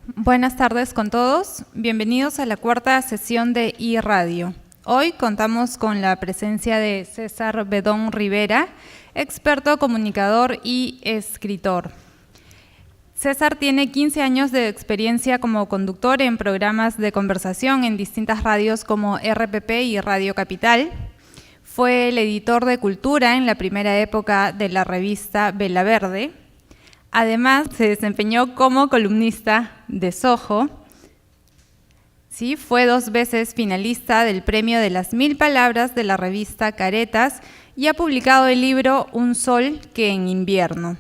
Buenas tardes con todos. Bienvenidos a la cuarta sesión de iRadio. Hoy contamos con la presencia de César Bedón Rivera, experto comunicador y escritor. César tiene 15 años de experiencia como conductor en programas de conversación en distintas radios como RPP y Radio Capital. Fue el editor de cultura en la primera época de la revista Vela Verde. Además, se desempeñó como columnista de Soho. Sí, fue 2 veces finalista del premio de las 1000 palabras de la revista Caretas y ha publicado el libro Un sol que en invierno.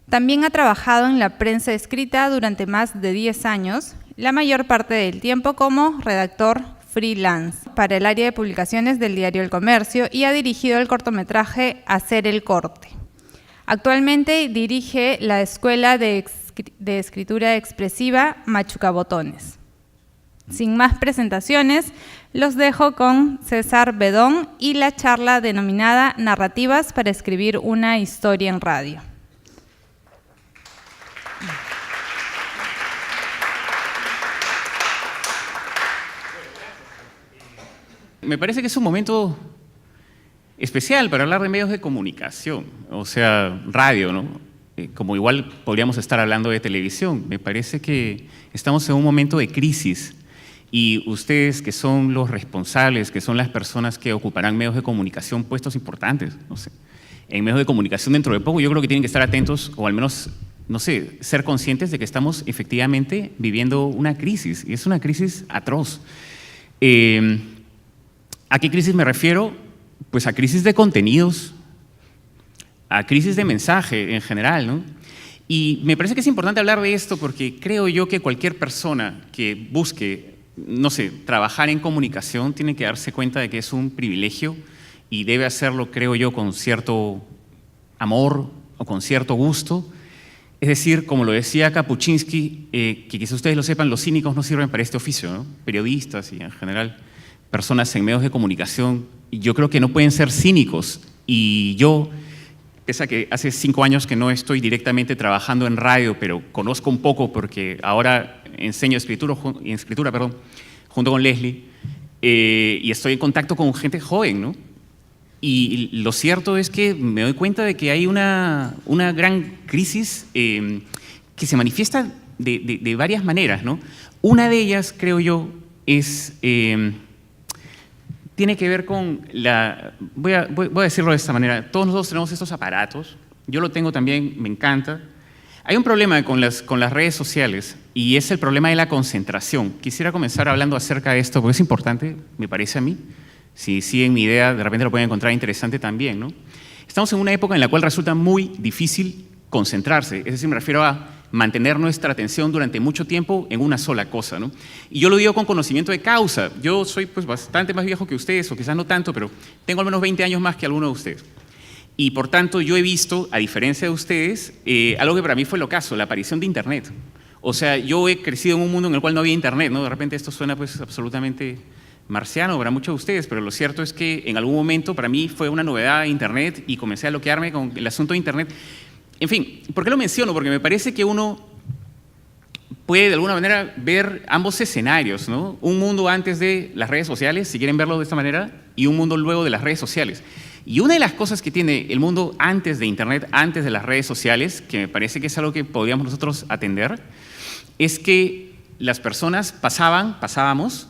También ha trabajado en la prensa escrita durante más de 10 años, la mayor parte del tiempo como redactor freelance para el área de publicaciones del diario El Comercio y ha dirigido el cortometraje Hacer el corte. Actualmente dirige la Escuela de Escritura Expresiva Machucabotones. Sin más presentaciones, los dejo con César Bedón y la charla denominada Narrativas para escribir una historia en radio. Me parece que es un momento especial para hablar de medios de comunicación, o sea, radio, ¿no? Como igual podríamos estar hablando de televisión. Me parece que estamos en un momento de crisis y ustedes que son los responsables, que son las personas que ocuparán medios de comunicación, puestos importantes, no sé, en medios de comunicación dentro de poco, yo creo que tienen que estar atentos o al menos, no sé, ser conscientes de que estamos efectivamente viviendo una crisis y es una crisis atroz. ¿A qué crisis me refiero? Pues a crisis de contenidos, a crisis de mensaje en general, ¿no? Y me parece que es importante hablar de esto porque creo yo que cualquier persona que busque, no sé, trabajar en comunicación tiene que darse cuenta de que es un privilegio y debe hacerlo, creo yo, con cierto amor o con cierto gusto. Es decir, como lo decía Kapuscinski, que quizás ustedes lo sepan, los cínicos no sirven para este oficio, ¿no? Periodistas y en general personas en medios de comunicación, yo creo que no pueden ser cínicos. Y yo, pese a que hace 5 años que no estoy directamente trabajando en radio, pero conozco un poco porque ahora enseño escritura junto con Leslie, y estoy en contacto con gente joven, ¿no? Y lo cierto es que me doy cuenta de que hay una gran crisis que se manifiesta de varias maneras, ¿no? Una de ellas, creo yo, es tiene que ver con voy a decirlo de esta manera, todos nosotros tenemos estos aparatos, yo lo tengo también, me encanta. Hay un problema con las redes sociales y es el problema de la concentración. Quisiera comenzar hablando acerca de esto porque es importante, me parece a mí. Si siguen mi idea, de repente lo pueden encontrar interesante también, ¿no? Estamos en una época en la cual resulta muy difícil concentrarse, es decir, me refiero a mantener nuestra atención durante mucho tiempo en una sola cosa, ¿no? Y yo lo digo con conocimiento de causa. Yo soy pues bastante más viejo que ustedes, o quizás no tanto, pero tengo al menos 20 años más que alguno de ustedes. Y por tanto yo he visto, a diferencia de ustedes, algo que para mí fue el ocaso, la aparición de Internet. O sea, yo he crecido en un mundo en el cual no había Internet, ¿no? De repente esto suena pues absolutamente marciano para muchos de ustedes, pero lo cierto es que en algún momento para mí fue una novedad Internet y comencé a loquearme con el asunto de Internet. En fin, ¿por qué lo menciono? Porque me parece que uno puede de alguna manera ver ambos escenarios, ¿no? Un mundo antes de las redes sociales, si quieren verlo de esta manera, y un mundo luego de las redes sociales. Y una de las cosas que tiene el mundo antes de Internet, antes de las redes sociales, que me parece que es algo que podríamos nosotros atender, es que las personas pasábamos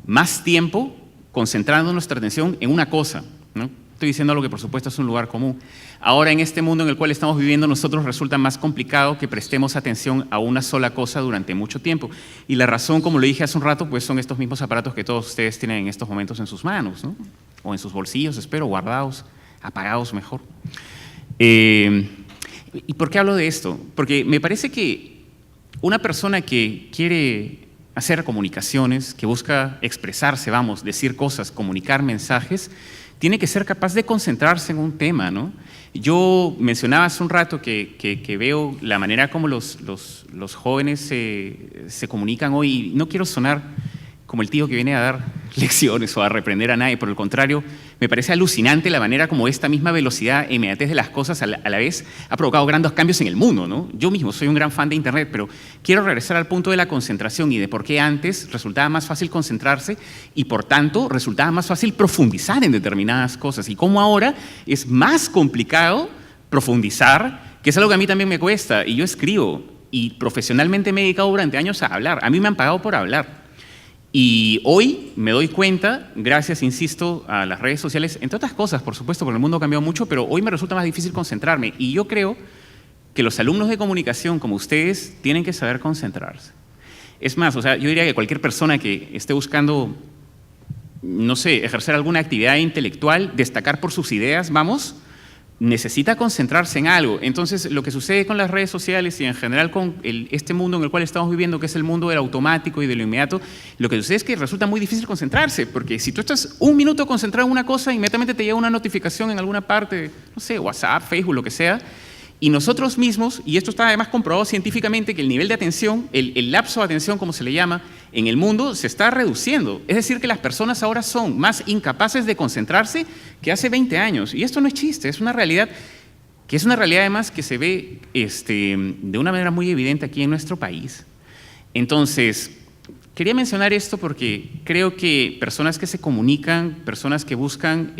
más tiempo concentrando nuestra atención en una cosa, ¿no? Estoy diciendo algo que por supuesto es un lugar común. Ahora en este mundo en el cual estamos viviendo nosotros resulta más complicado que prestemos atención a una sola cosa durante mucho tiempo. Y la razón, como lo dije hace un rato, pues son estos mismos aparatos que todos ustedes tienen en estos momentos en sus manos, ¿no? O en sus bolsillos, espero, guardados, apagados mejor. ¿Y por qué hablo de esto? Porque me parece que una persona que quiere hacer comunicaciones, que busca expresarse, decir cosas, comunicar mensajes, tiene que ser capaz de concentrarse en un tema, ¿no? Yo mencionaba hace un rato que veo la manera como los jóvenes se comunican hoy, y no quiero sonar como el tío que viene a dar lecciones o a reprender a nadie. Por el contrario, me parece alucinante la manera como esta misma velocidad e inmediatez de las cosas a la vez ha provocado grandes cambios en el mundo, ¿no? Yo mismo soy un gran fan de Internet, pero quiero regresar al punto de la concentración y de por qué antes resultaba más fácil concentrarse y, por tanto, resultaba más fácil profundizar en determinadas cosas y cómo ahora es más complicado profundizar, que es algo que a mí también me cuesta. Y yo escribo y profesionalmente me he dedicado durante años a hablar. A mí me han pagado por hablar. Y hoy me doy cuenta, gracias, insisto, a las redes sociales, entre otras cosas, por supuesto, porque el mundo ha cambiado mucho, pero hoy me resulta más difícil concentrarme. Y yo creo que los alumnos de comunicación, como ustedes, tienen que saber concentrarse. Es más, o sea, yo diría que cualquier persona que esté buscando, no sé, ejercer alguna actividad intelectual, destacar por sus ideas, vamos, necesita concentrarse en algo. Entonces, lo que sucede con las redes sociales y en general con este mundo en el cual estamos viviendo, que es el mundo del automático y de lo inmediato, lo que sucede es que resulta muy difícil concentrarse, porque si tú estás un minuto concentrado en una cosa, inmediatamente te llega una notificación en alguna parte, no sé, WhatsApp, Facebook, lo que sea, y nosotros mismos, y esto está además comprobado científicamente, que el nivel de atención, el lapso de atención, como se le llama, en el mundo se está reduciendo. Es decir, que las personas ahora son más incapaces de concentrarse que hace 20 años. Y esto no es chiste, es una realidad, que es una realidad además que se ve de una manera muy evidente aquí en nuestro país. Entonces, quería mencionar esto porque creo que personas que se comunican, personas que buscan,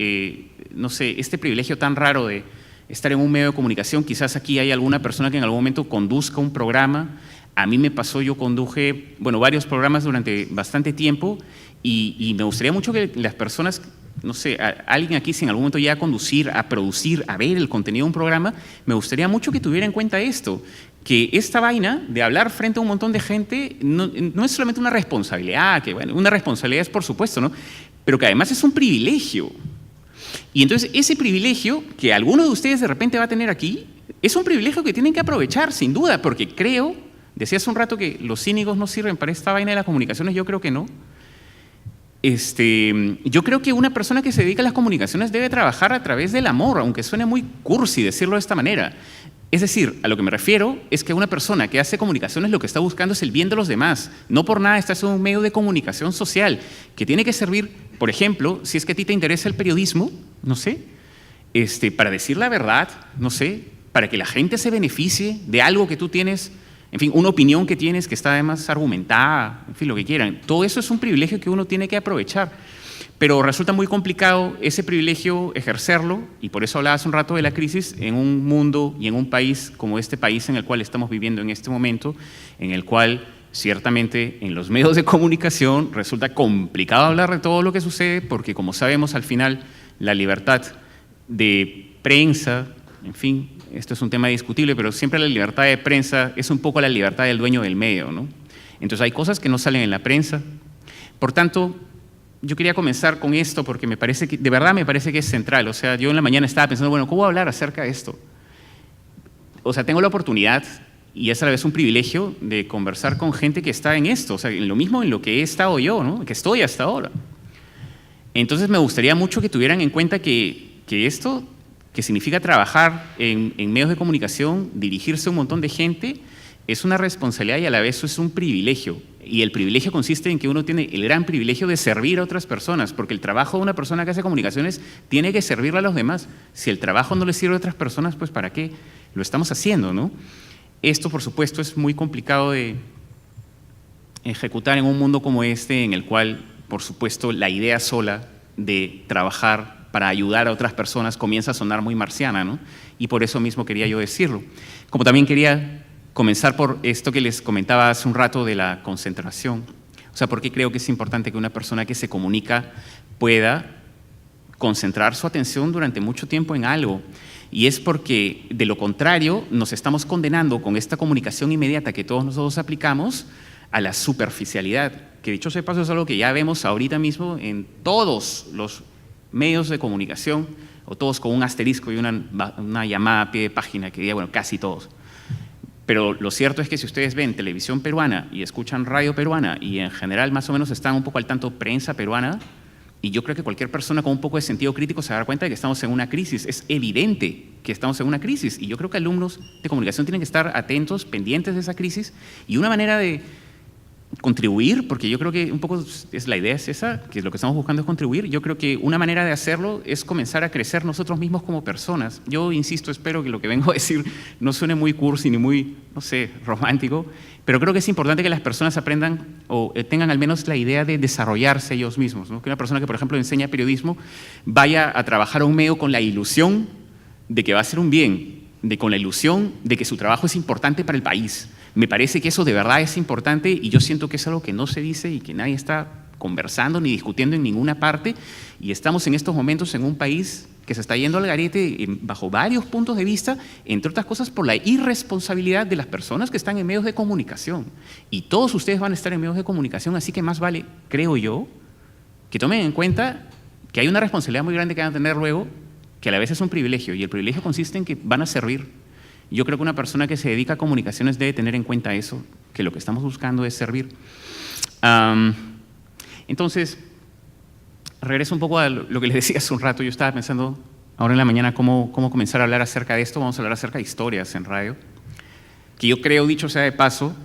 no sé, este privilegio tan raro de estar en un medio de comunicación, quizás aquí hay alguna persona que en algún momento conduzca un programa. A mí me pasó, yo conduje, bueno, varios programas durante bastante tiempo y me gustaría mucho que las personas, no sé, alguien aquí si en algún momento llega a conducir, a producir, a ver el contenido de un programa, me gustaría mucho que tuviera en cuenta esto, que esta vaina de hablar frente a un montón de gente no es solamente una responsabilidad, que bueno, una responsabilidad es por supuesto, ¿no? Pero que además es un privilegio. Y entonces ese privilegio que alguno de ustedes de repente va a tener aquí, es un privilegio que tienen que aprovechar, sin duda, porque creo, decía hace un rato que los cínicos no sirven para esta vaina de las comunicaciones, yo creo que no. Yo creo que una persona que se dedica a las comunicaciones debe trabajar a través del amor, aunque suene muy cursi decirlo de esta manera. Es decir, a lo que me refiero es que una persona que hace comunicaciones lo que está buscando es el bien de los demás. No por nada estás en un medio de comunicación social que tiene que servir, por ejemplo, si es que a ti te interesa el periodismo, no sé, para decir la verdad, no sé, para que la gente se beneficie de algo que tú tienes, en fin, una opinión que tienes que está además argumentada, en fin, lo que quieran. Todo eso es un privilegio que uno tiene que aprovechar. Pero resulta muy complicado ese privilegio ejercerlo, y por eso hablaba hace un rato de la crisis, en un mundo y en un país como este país en el cual estamos viviendo en este momento, en el cual ciertamente en los medios de comunicación resulta complicado hablar de todo lo que sucede, porque como sabemos al final la libertad de prensa, en fin, esto es un tema discutible, pero siempre la libertad de prensa es un poco la libertad del dueño del medio, ¿no? Entonces hay cosas que no salen en la prensa. Por tanto, yo quería comenzar con esto porque me parece que, de verdad me parece que es central. O sea, yo en la mañana estaba pensando, bueno, ¿cómo voy a hablar acerca de esto? O sea, tengo la oportunidad, y es a la vez un privilegio, de conversar con gente que está en esto, o sea, en lo mismo en lo que he estado yo, ¿no? Que estoy hasta ahora. Entonces me gustaría mucho que tuvieran en cuenta que esto, que significa trabajar en medios de comunicación, dirigirse a un montón de gente, es una responsabilidad y a la vez es un privilegio. Y el privilegio consiste en que uno tiene el gran privilegio de servir a otras personas, porque el trabajo de una persona que hace comunicaciones tiene que servirle a los demás. Si el trabajo no le sirve a otras personas, pues ¿para qué lo estamos haciendo, no? Esto, por supuesto, es muy complicado de ejecutar en un mundo como este, en el cual, por supuesto, la idea sola de trabajar para ayudar a otras personas comienza a sonar muy marciana, ¿no? Y por eso mismo quería yo decirlo. Como también quería comenzar por esto que les comentaba hace un rato de la concentración. O sea, porque creo que es importante que una persona que se comunica pueda concentrar su atención durante mucho tiempo en algo. Y es porque, de lo contrario, nos estamos condenando con esta comunicación inmediata que todos nosotros aplicamos a la superficialidad, que dicho sea de paso es algo que ya vemos ahorita mismo en todos los medios de comunicación, o todos con un asterisco y una llamada a pie de página, que diga, bueno, casi todos. Pero lo cierto es que si ustedes ven televisión peruana y escuchan radio peruana y en general más o menos están un poco al tanto prensa peruana, y yo creo que cualquier persona con un poco de sentido crítico se va a dar cuenta de que estamos en una crisis. Es evidente que estamos en una crisis y yo creo que alumnos de comunicación tienen que estar atentos, pendientes de esa crisis, y una manera de contribuir, porque yo creo que un poco la idea es esa, que lo que estamos buscando es contribuir. Yo creo que una manera de hacerlo es comenzar a crecer nosotros mismos como personas. Yo insisto, espero que lo que vengo a decir no suene muy cursi ni muy, no sé, romántico, pero creo que es importante que las personas aprendan o tengan al menos la idea de desarrollarse ellos mismos, ¿no? Que una persona que, por ejemplo, enseña periodismo vaya a trabajar a un medio con la ilusión de que va a hacer un bien, con la ilusión de que su trabajo es importante para el país. Me parece que eso de verdad es importante y yo siento que es algo que no se dice y que nadie está conversando ni discutiendo en ninguna parte, y estamos en estos momentos en un país que se está yendo al garete bajo varios puntos de vista, entre otras cosas por la irresponsabilidad de las personas que están en medios de comunicación. Y todos ustedes van a estar en medios de comunicación, así que más vale, creo yo, que tomen en cuenta que hay una responsabilidad muy grande que van a tener luego, que a la vez es un privilegio, y el privilegio consiste en que van a servir. Yo creo que una persona que se dedica a comunicaciones debe tener en cuenta eso, que lo que estamos buscando es servir. Entonces, regreso un poco a lo que les decía hace un rato. Yo estaba pensando ahora en la mañana cómo comenzar a hablar acerca de esto. Vamos a hablar acerca de historias en radio, que yo creo, dicho sea de paso,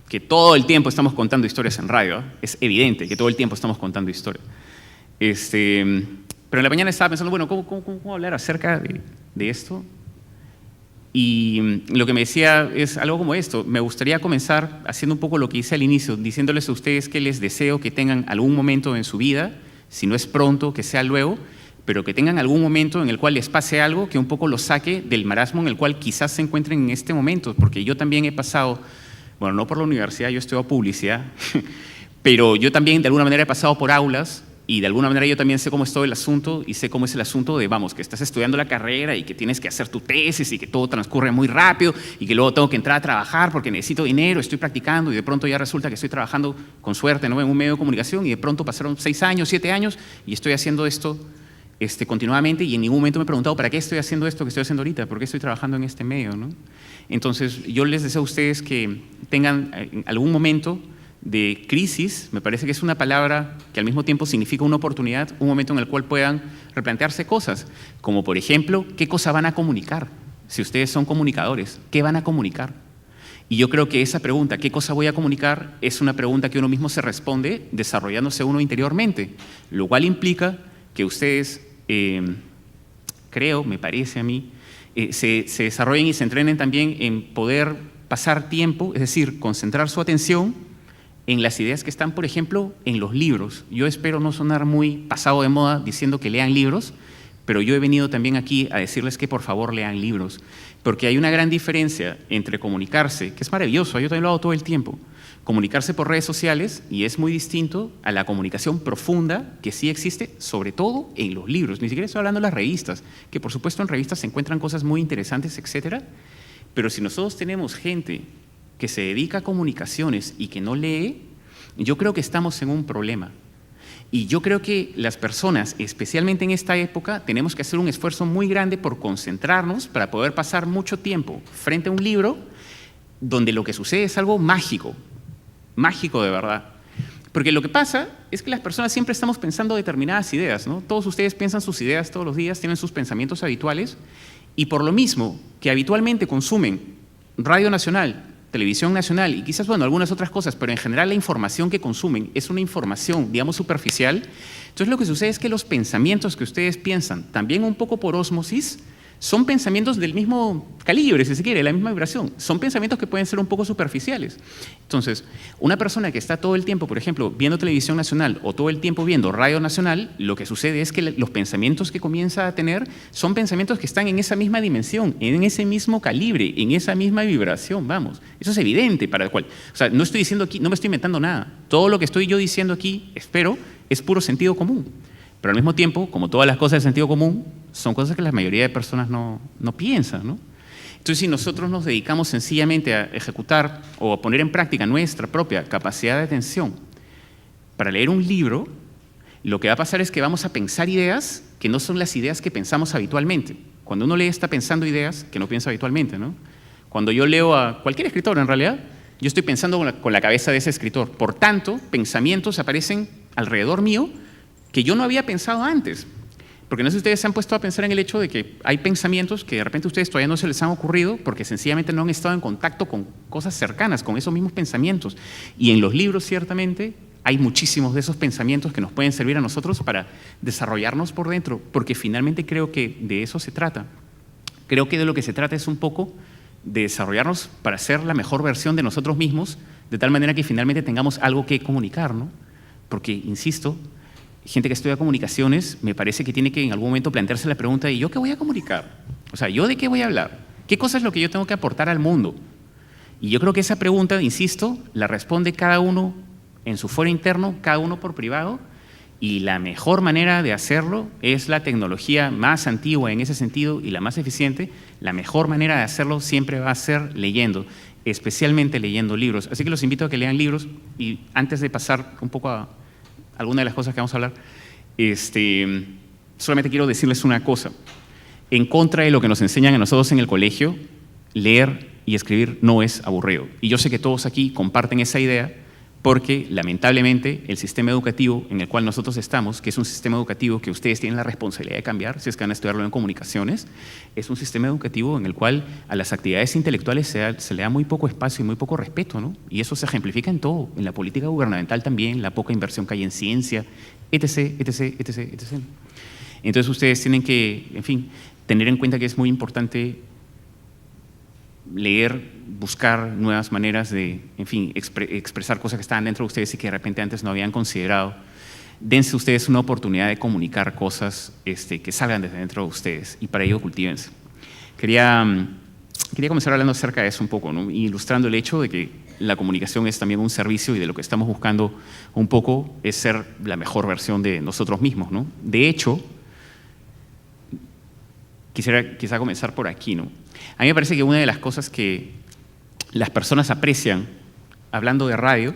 que todo el tiempo estamos contando historias en radio. Es evidente que todo el tiempo estamos contando historias. Pero en la mañana estaba pensando, bueno, ¿cómo hablar acerca de esto? Y lo que me decía es algo como esto. Me gustaría comenzar haciendo un poco lo que hice al inicio, diciéndoles a ustedes que les deseo que tengan algún momento en su vida, si no es pronto, que sea luego, pero que tengan algún momento en el cual les pase algo que un poco los saque del marasmo en el cual quizás se encuentren en este momento, porque yo también he pasado, bueno, no por la universidad, yo estudio publicidad, pero yo también de alguna manera he pasado por aulas. Y de alguna manera yo también sé cómo es todo el asunto y sé cómo es el asunto de, vamos, que estás estudiando la carrera y que tienes que hacer tu tesis y que todo transcurre muy rápido y que luego tengo que entrar a trabajar porque necesito dinero, estoy practicando y de pronto ya resulta que estoy trabajando con suerte, ¿no?, en un medio de comunicación, y de pronto pasaron 6 años, 7 años y estoy haciendo esto continuamente, y en ningún momento me he preguntado ¿para qué estoy haciendo esto que estoy haciendo ahorita? ¿Por qué estoy trabajando en este medio, ¿no? Entonces yo les deseo a ustedes que tengan en algún momento de crisis. Me parece que es una palabra que al mismo tiempo significa una oportunidad, un momento en el cual puedan replantearse cosas, como por ejemplo, ¿qué cosa van a comunicar? Si ustedes son comunicadores, ¿qué van a comunicar? Y yo creo que esa pregunta, ¿qué cosa voy a comunicar?, es una pregunta que uno mismo se responde desarrollándose uno interiormente, lo cual implica que ustedes, creo, me parece a mí, se desarrollen y se entrenen también en poder pasar tiempo, es decir, concentrar su atención en las ideas que están, por ejemplo, en los libros. Yo espero no sonar muy pasado de moda diciendo que lean libros, pero yo he venido también aquí a decirles que por favor lean libros, porque hay una gran diferencia entre comunicarse, que es maravilloso, yo también lo hago todo el tiempo, comunicarse por redes sociales, y es muy distinto a la comunicación profunda que sí existe, sobre todo en los libros. Ni siquiera estoy hablando de las revistas, que por supuesto en revistas se encuentran cosas muy interesantes, etcétera, pero si nosotros tenemos gente que se dedica a comunicaciones y que no lee, yo creo que estamos en un problema. Y yo creo que las personas, especialmente en esta época, tenemos que hacer un esfuerzo muy grande por concentrarnos para poder pasar mucho tiempo frente a un libro donde lo que sucede es algo mágico, mágico de verdad. Porque lo que pasa es que las personas siempre estamos pensando determinadas ideas, ¿no? Todos ustedes piensan sus ideas todos los días, tienen sus pensamientos habituales, y por lo mismo que habitualmente consumen Radio Nacional, Televisión Nacional y quizás, bueno, algunas otras cosas, pero en general la información que consumen es una información, digamos, superficial. Entonces lo que sucede es que los pensamientos que ustedes piensan, también un poco por ósmosis, son pensamientos del mismo calibre, si se quiere, la misma vibración. Son pensamientos que pueden ser un poco superficiales. Entonces, una persona que está todo el tiempo, por ejemplo, viendo Televisión Nacional o todo el tiempo viendo Radio Nacional, lo que sucede es que los pensamientos que comienza a tener son pensamientos que están en esa misma dimensión, en ese mismo calibre, en esa misma vibración, vamos. Eso es evidente para el cual. O sea, no estoy diciendo aquí, no me estoy inventando nada. Todo lo que estoy yo diciendo aquí, espero, es puro sentido común. Pero al mismo tiempo, como todas las cosas de sentido común, son cosas que la mayoría de personas no piensan, ¿no? Entonces, si nosotros nos dedicamos sencillamente a ejecutar o a poner en práctica nuestra propia capacidad de atención para leer un libro, lo que va a pasar es que vamos a pensar ideas que no son las ideas que pensamos habitualmente. Cuando uno lee, está pensando ideas que no piensa habitualmente, ¿no? Cuando yo leo a cualquier escritor, en realidad, yo estoy pensando con la cabeza de ese escritor. Por tanto, pensamientos aparecen alrededor mío que yo no había pensado antes. Porque no sé si ustedes se han puesto a pensar en el hecho de que hay pensamientos que de repente a ustedes todavía no se les han ocurrido porque sencillamente no han estado en contacto con cosas cercanas, con esos mismos pensamientos. Y en los libros, ciertamente, hay muchísimos de esos pensamientos que nos pueden servir a nosotros para desarrollarnos por dentro, porque finalmente creo que de eso se trata. Creo que de lo que se trata es un poco de desarrollarnos para ser la mejor versión de nosotros mismos, de tal manera que finalmente tengamos algo que comunicar, ¿no? Porque, insisto, gente que estudia comunicaciones, me parece que tiene que en algún momento plantearse la pregunta de ¿yo qué voy a comunicar? O sea, ¿yo de qué voy a hablar? ¿Qué cosa es lo que yo tengo que aportar al mundo? Y yo creo que esa pregunta, insisto, la responde cada uno en su foro interno, cada uno por privado, y la mejor manera de hacerlo es la tecnología más antigua en ese sentido y la más eficiente. La mejor manera de hacerlo siempre va a ser leyendo, especialmente leyendo libros. Así que los invito a que lean libros, y antes de pasar un poco a alguna de las cosas que vamos a hablar, solamente quiero decirles una cosa. En contra de lo que nos enseñan a nosotros en el colegio, leer y escribir no es aburrido. Y yo sé que todos aquí comparten esa idea, porque lamentablemente el sistema educativo en el cual nosotros estamos, que es un sistema educativo que ustedes tienen la responsabilidad de cambiar, si es que van a estudiarlo en comunicaciones, es un sistema educativo en el cual a las actividades intelectuales se le da muy poco espacio y muy poco respeto, ¿no? Y eso se ejemplifica en todo, en la política gubernamental también, la poca inversión que hay en ciencia, etc., etc., etc., etc. Entonces ustedes tienen que, en fin, tener en cuenta que es muy importante leer, buscar nuevas maneras de, en fin, expresar cosas que estaban dentro de ustedes y que de repente antes no habían considerado. Dense ustedes una oportunidad de comunicar cosas que salgan desde dentro de ustedes, y para ello cultívense. Quería comenzar hablando acerca de eso un poco, ¿no? Ilustrando el hecho de que la comunicación es también un servicio, y de lo que estamos buscando un poco es ser la mejor versión de nosotros mismos, ¿no? De hecho, quisiera comenzar por aquí, ¿no? A mí me parece que una de las cosas que las personas aprecian hablando de radio,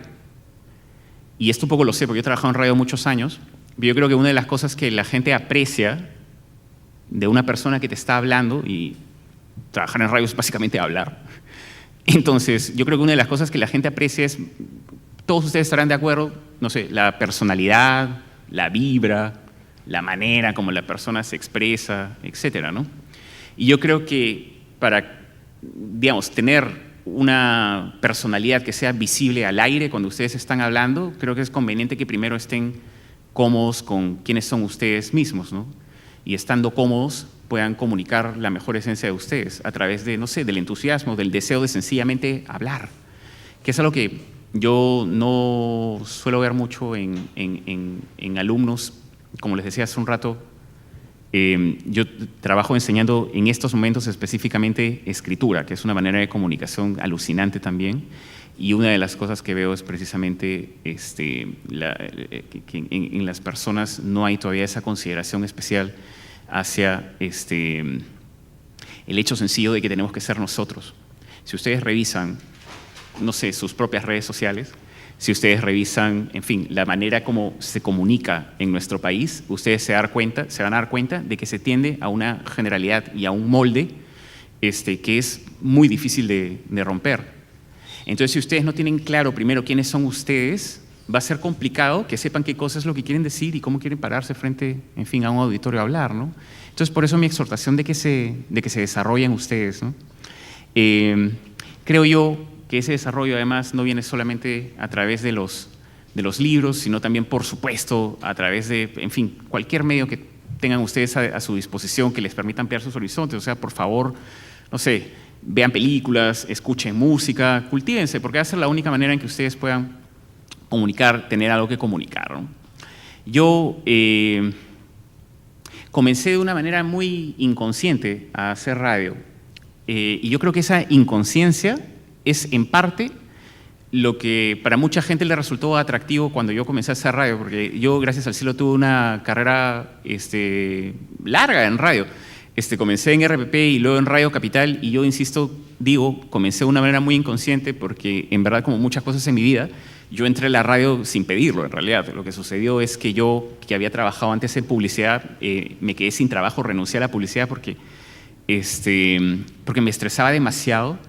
y esto un poco lo sé porque yo he trabajado en radio muchos años, yo creo que una de las cosas que la gente aprecia de una persona que te está hablando, y trabajar en radio es básicamente hablar, entonces yo creo que una de las cosas que la gente aprecia es, todos ustedes estarán de acuerdo, no sé, la personalidad, la vibra, la manera como la persona se expresa, etcétera, ¿no? Y yo creo que para, digamos, tener una personalidad que sea visible al aire cuando ustedes están hablando, creo que es conveniente que primero estén cómodos con quiénes son ustedes mismos, ¿no? Y estando cómodos puedan comunicar la mejor esencia de ustedes a través de, no sé, del entusiasmo, del deseo de sencillamente hablar, que es algo que yo no suelo ver mucho en alumnos. Como les decía hace un rato, yo trabajo enseñando en estos momentos específicamente escritura, que es una manera de comunicación alucinante también, y una de las cosas que veo es precisamente que en las personas no hay todavía esa consideración especial hacia el hecho sencillo de que tenemos que ser nosotros. Si ustedes revisan, no sé, sus propias redes sociales, si ustedes revisan, en fin, la manera como se comunica en nuestro país, ustedes se van a dar cuenta de que se tiende a una generalidad y a un molde que es muy difícil de romper. Entonces, si ustedes no tienen claro primero quiénes son ustedes, va a ser complicado que sepan qué cosa es lo que quieren decir y cómo quieren pararse frente, en fin, a un auditorio a hablar, ¿no? Entonces, por eso mi exhortación de que se desarrollen ustedes, ¿no? Creo yo que ese desarrollo además no viene solamente a través de los libros, sino también, por supuesto, a través de, en fin, cualquier medio que tengan ustedes a su disposición que les permita ampliar sus horizontes. O sea, por favor, no sé, vean películas, escuchen música, cultívense, porque va a ser la única manera en que ustedes puedan comunicar, tener algo que comunicar, ¿no? Yo comencé de una manera muy inconsciente a hacer radio, y yo creo que esa inconsciencia es en parte lo que para mucha gente le resultó atractivo cuando yo comencé a hacer radio, porque yo, gracias al cielo, tuve una carrera larga en radio. Comencé en RPP y luego en Radio Capital, y yo insisto, comencé de una manera muy inconsciente, porque en verdad, como muchas cosas en mi vida, yo entré a la radio sin pedirlo. En realidad, lo que sucedió es que yo, que había trabajado antes en publicidad, me quedé sin trabajo, renuncié a la publicidad porque me estresaba demasiado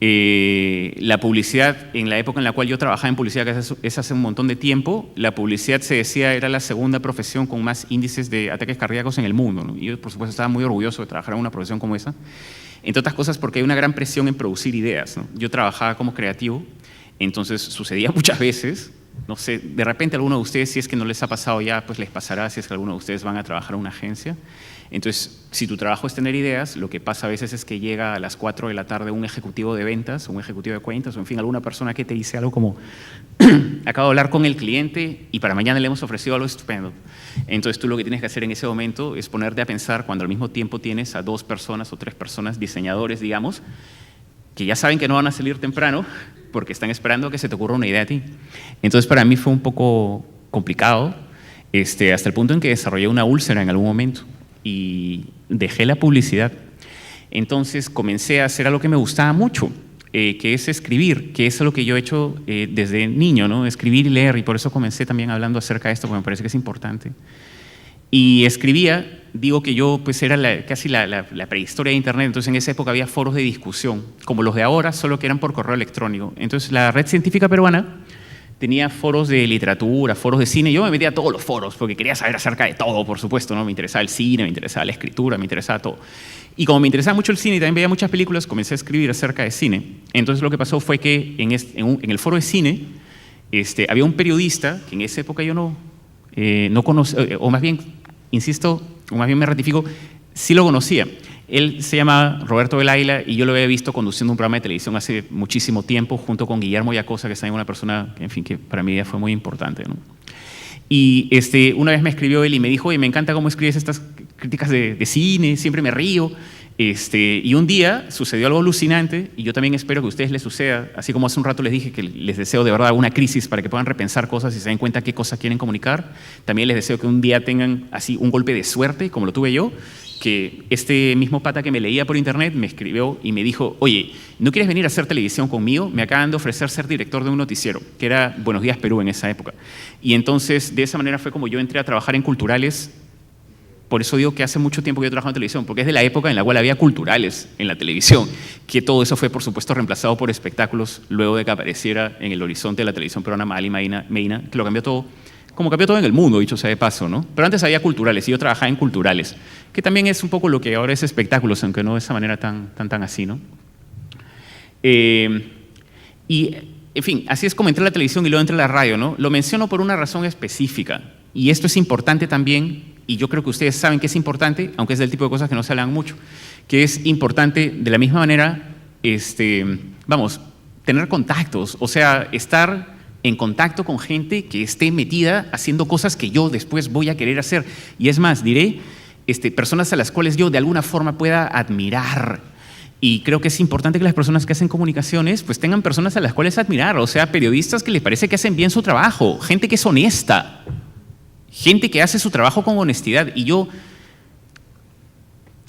La publicidad, en la época en la cual yo trabajaba en publicidad, que es hace un montón de tiempo, la publicidad se decía era la segunda profesión con más índices de ataques cardíacos en el mundo, ¿no? Y yo, por supuesto, estaba muy orgulloso de trabajar en una profesión como esa, entre otras cosas porque hay una gran presión en producir ideas, ¿no? Yo trabajaba como creativo, entonces sucedía muchas veces, no sé, de repente a alguno de ustedes, si es que no les ha pasado ya, pues les pasará si es que alguno de ustedes van a trabajar en una agencia. Entonces, si tu trabajo es tener ideas, lo que pasa a veces es que llega a las 4 de la tarde un ejecutivo de ventas, un ejecutivo de cuentas, o en fin, alguna persona que te dice algo como acabo de hablar con el cliente y para mañana le hemos ofrecido algo estupendo. Entonces, tú lo que tienes que hacer en ese momento es ponerte a pensar cuando al mismo tiempo tienes a 2 personas o 3 personas, diseñadores, digamos, que ya saben que no van a salir temprano porque están esperando a que se te ocurra una idea a ti. Entonces, para mí fue un poco complicado, hasta el punto en que desarrollé una úlcera en algún momento y dejé la publicidad. Entonces comencé a hacer algo que me gustaba mucho, que es escribir, que es lo que yo he hecho desde niño, ¿no? Escribir y leer, y por eso comencé también hablando acerca de esto, porque me parece que es importante. Y escribía, digo que yo pues era casi la prehistoria de Internet, entonces en esa época había foros de discusión, como los de ahora, solo que eran por correo electrónico. Entonces la Red Científica Peruana tenía foros de literatura, foros de cine. Yo me metía a todos los foros porque quería saber acerca de todo, por supuesto, ¿no? Me interesaba el cine, me interesaba la escritura, me interesaba todo. Y como me interesaba mucho el cine y también veía muchas películas, comencé a escribir acerca de cine. Entonces lo que pasó fue que en el foro de cine había un periodista que en esa época yo no conocía, o más bien, insisto, o más bien me ratifico, sí lo conocía. Él se llama Roberto Velaila y yo lo había visto conduciendo un programa de televisión hace muchísimo tiempo junto con Guillermo Yacosa, que es también una persona que, en fin, que para mí fue muy importante, ¿no? Y una vez me escribió él y me dijo, oye, me encanta cómo escribes estas críticas de cine, siempre me río. Y un día sucedió algo alucinante y yo también espero que a ustedes les suceda, así como hace un rato les dije que les deseo de verdad una crisis para que puedan repensar cosas y se den cuenta qué cosas quieren comunicar. También les deseo que un día tengan así un golpe de suerte, como lo tuve yo, que este mismo pata que me leía por internet me escribió y me dijo, oye, ¿no quieres venir a hacer televisión conmigo? Me acaban de ofrecer ser director de un noticiero, que era Buenos Días Perú en esa época. Y entonces, de esa manera fue como yo entré a trabajar en culturales. Por eso digo que hace mucho tiempo que yo trabajo en televisión, porque es de la época en la cual había culturales en la televisión, que todo eso fue, por supuesto, reemplazado por espectáculos luego de que apareciera en el horizonte de la televisión peruana Magali Medina, que lo cambió todo, como cambió todo en el mundo, dicho sea de paso, ¿no? Pero antes había culturales y yo trabajaba en culturales, que también es un poco lo que ahora es espectáculos, aunque no de esa manera tan así, ¿no? Y, en fin, así es como entré a la televisión y luego entré a la radio, ¿no? Lo menciono por una razón específica, y esto es importante también, y yo creo que ustedes saben que es importante, aunque es del tipo de cosas que no se hablan mucho, que es importante de la misma manera, vamos, tener contactos, o sea, estar en contacto con gente que esté metida haciendo cosas que yo después voy a querer hacer. Y es más, diré, personas a las cuales yo de alguna forma pueda admirar. Y creo que es importante que las personas que hacen comunicaciones pues tengan personas a las cuales admirar, o sea, periodistas que les parece que hacen bien su trabajo, gente que es honesta, gente que hace su trabajo con honestidad. Y yo,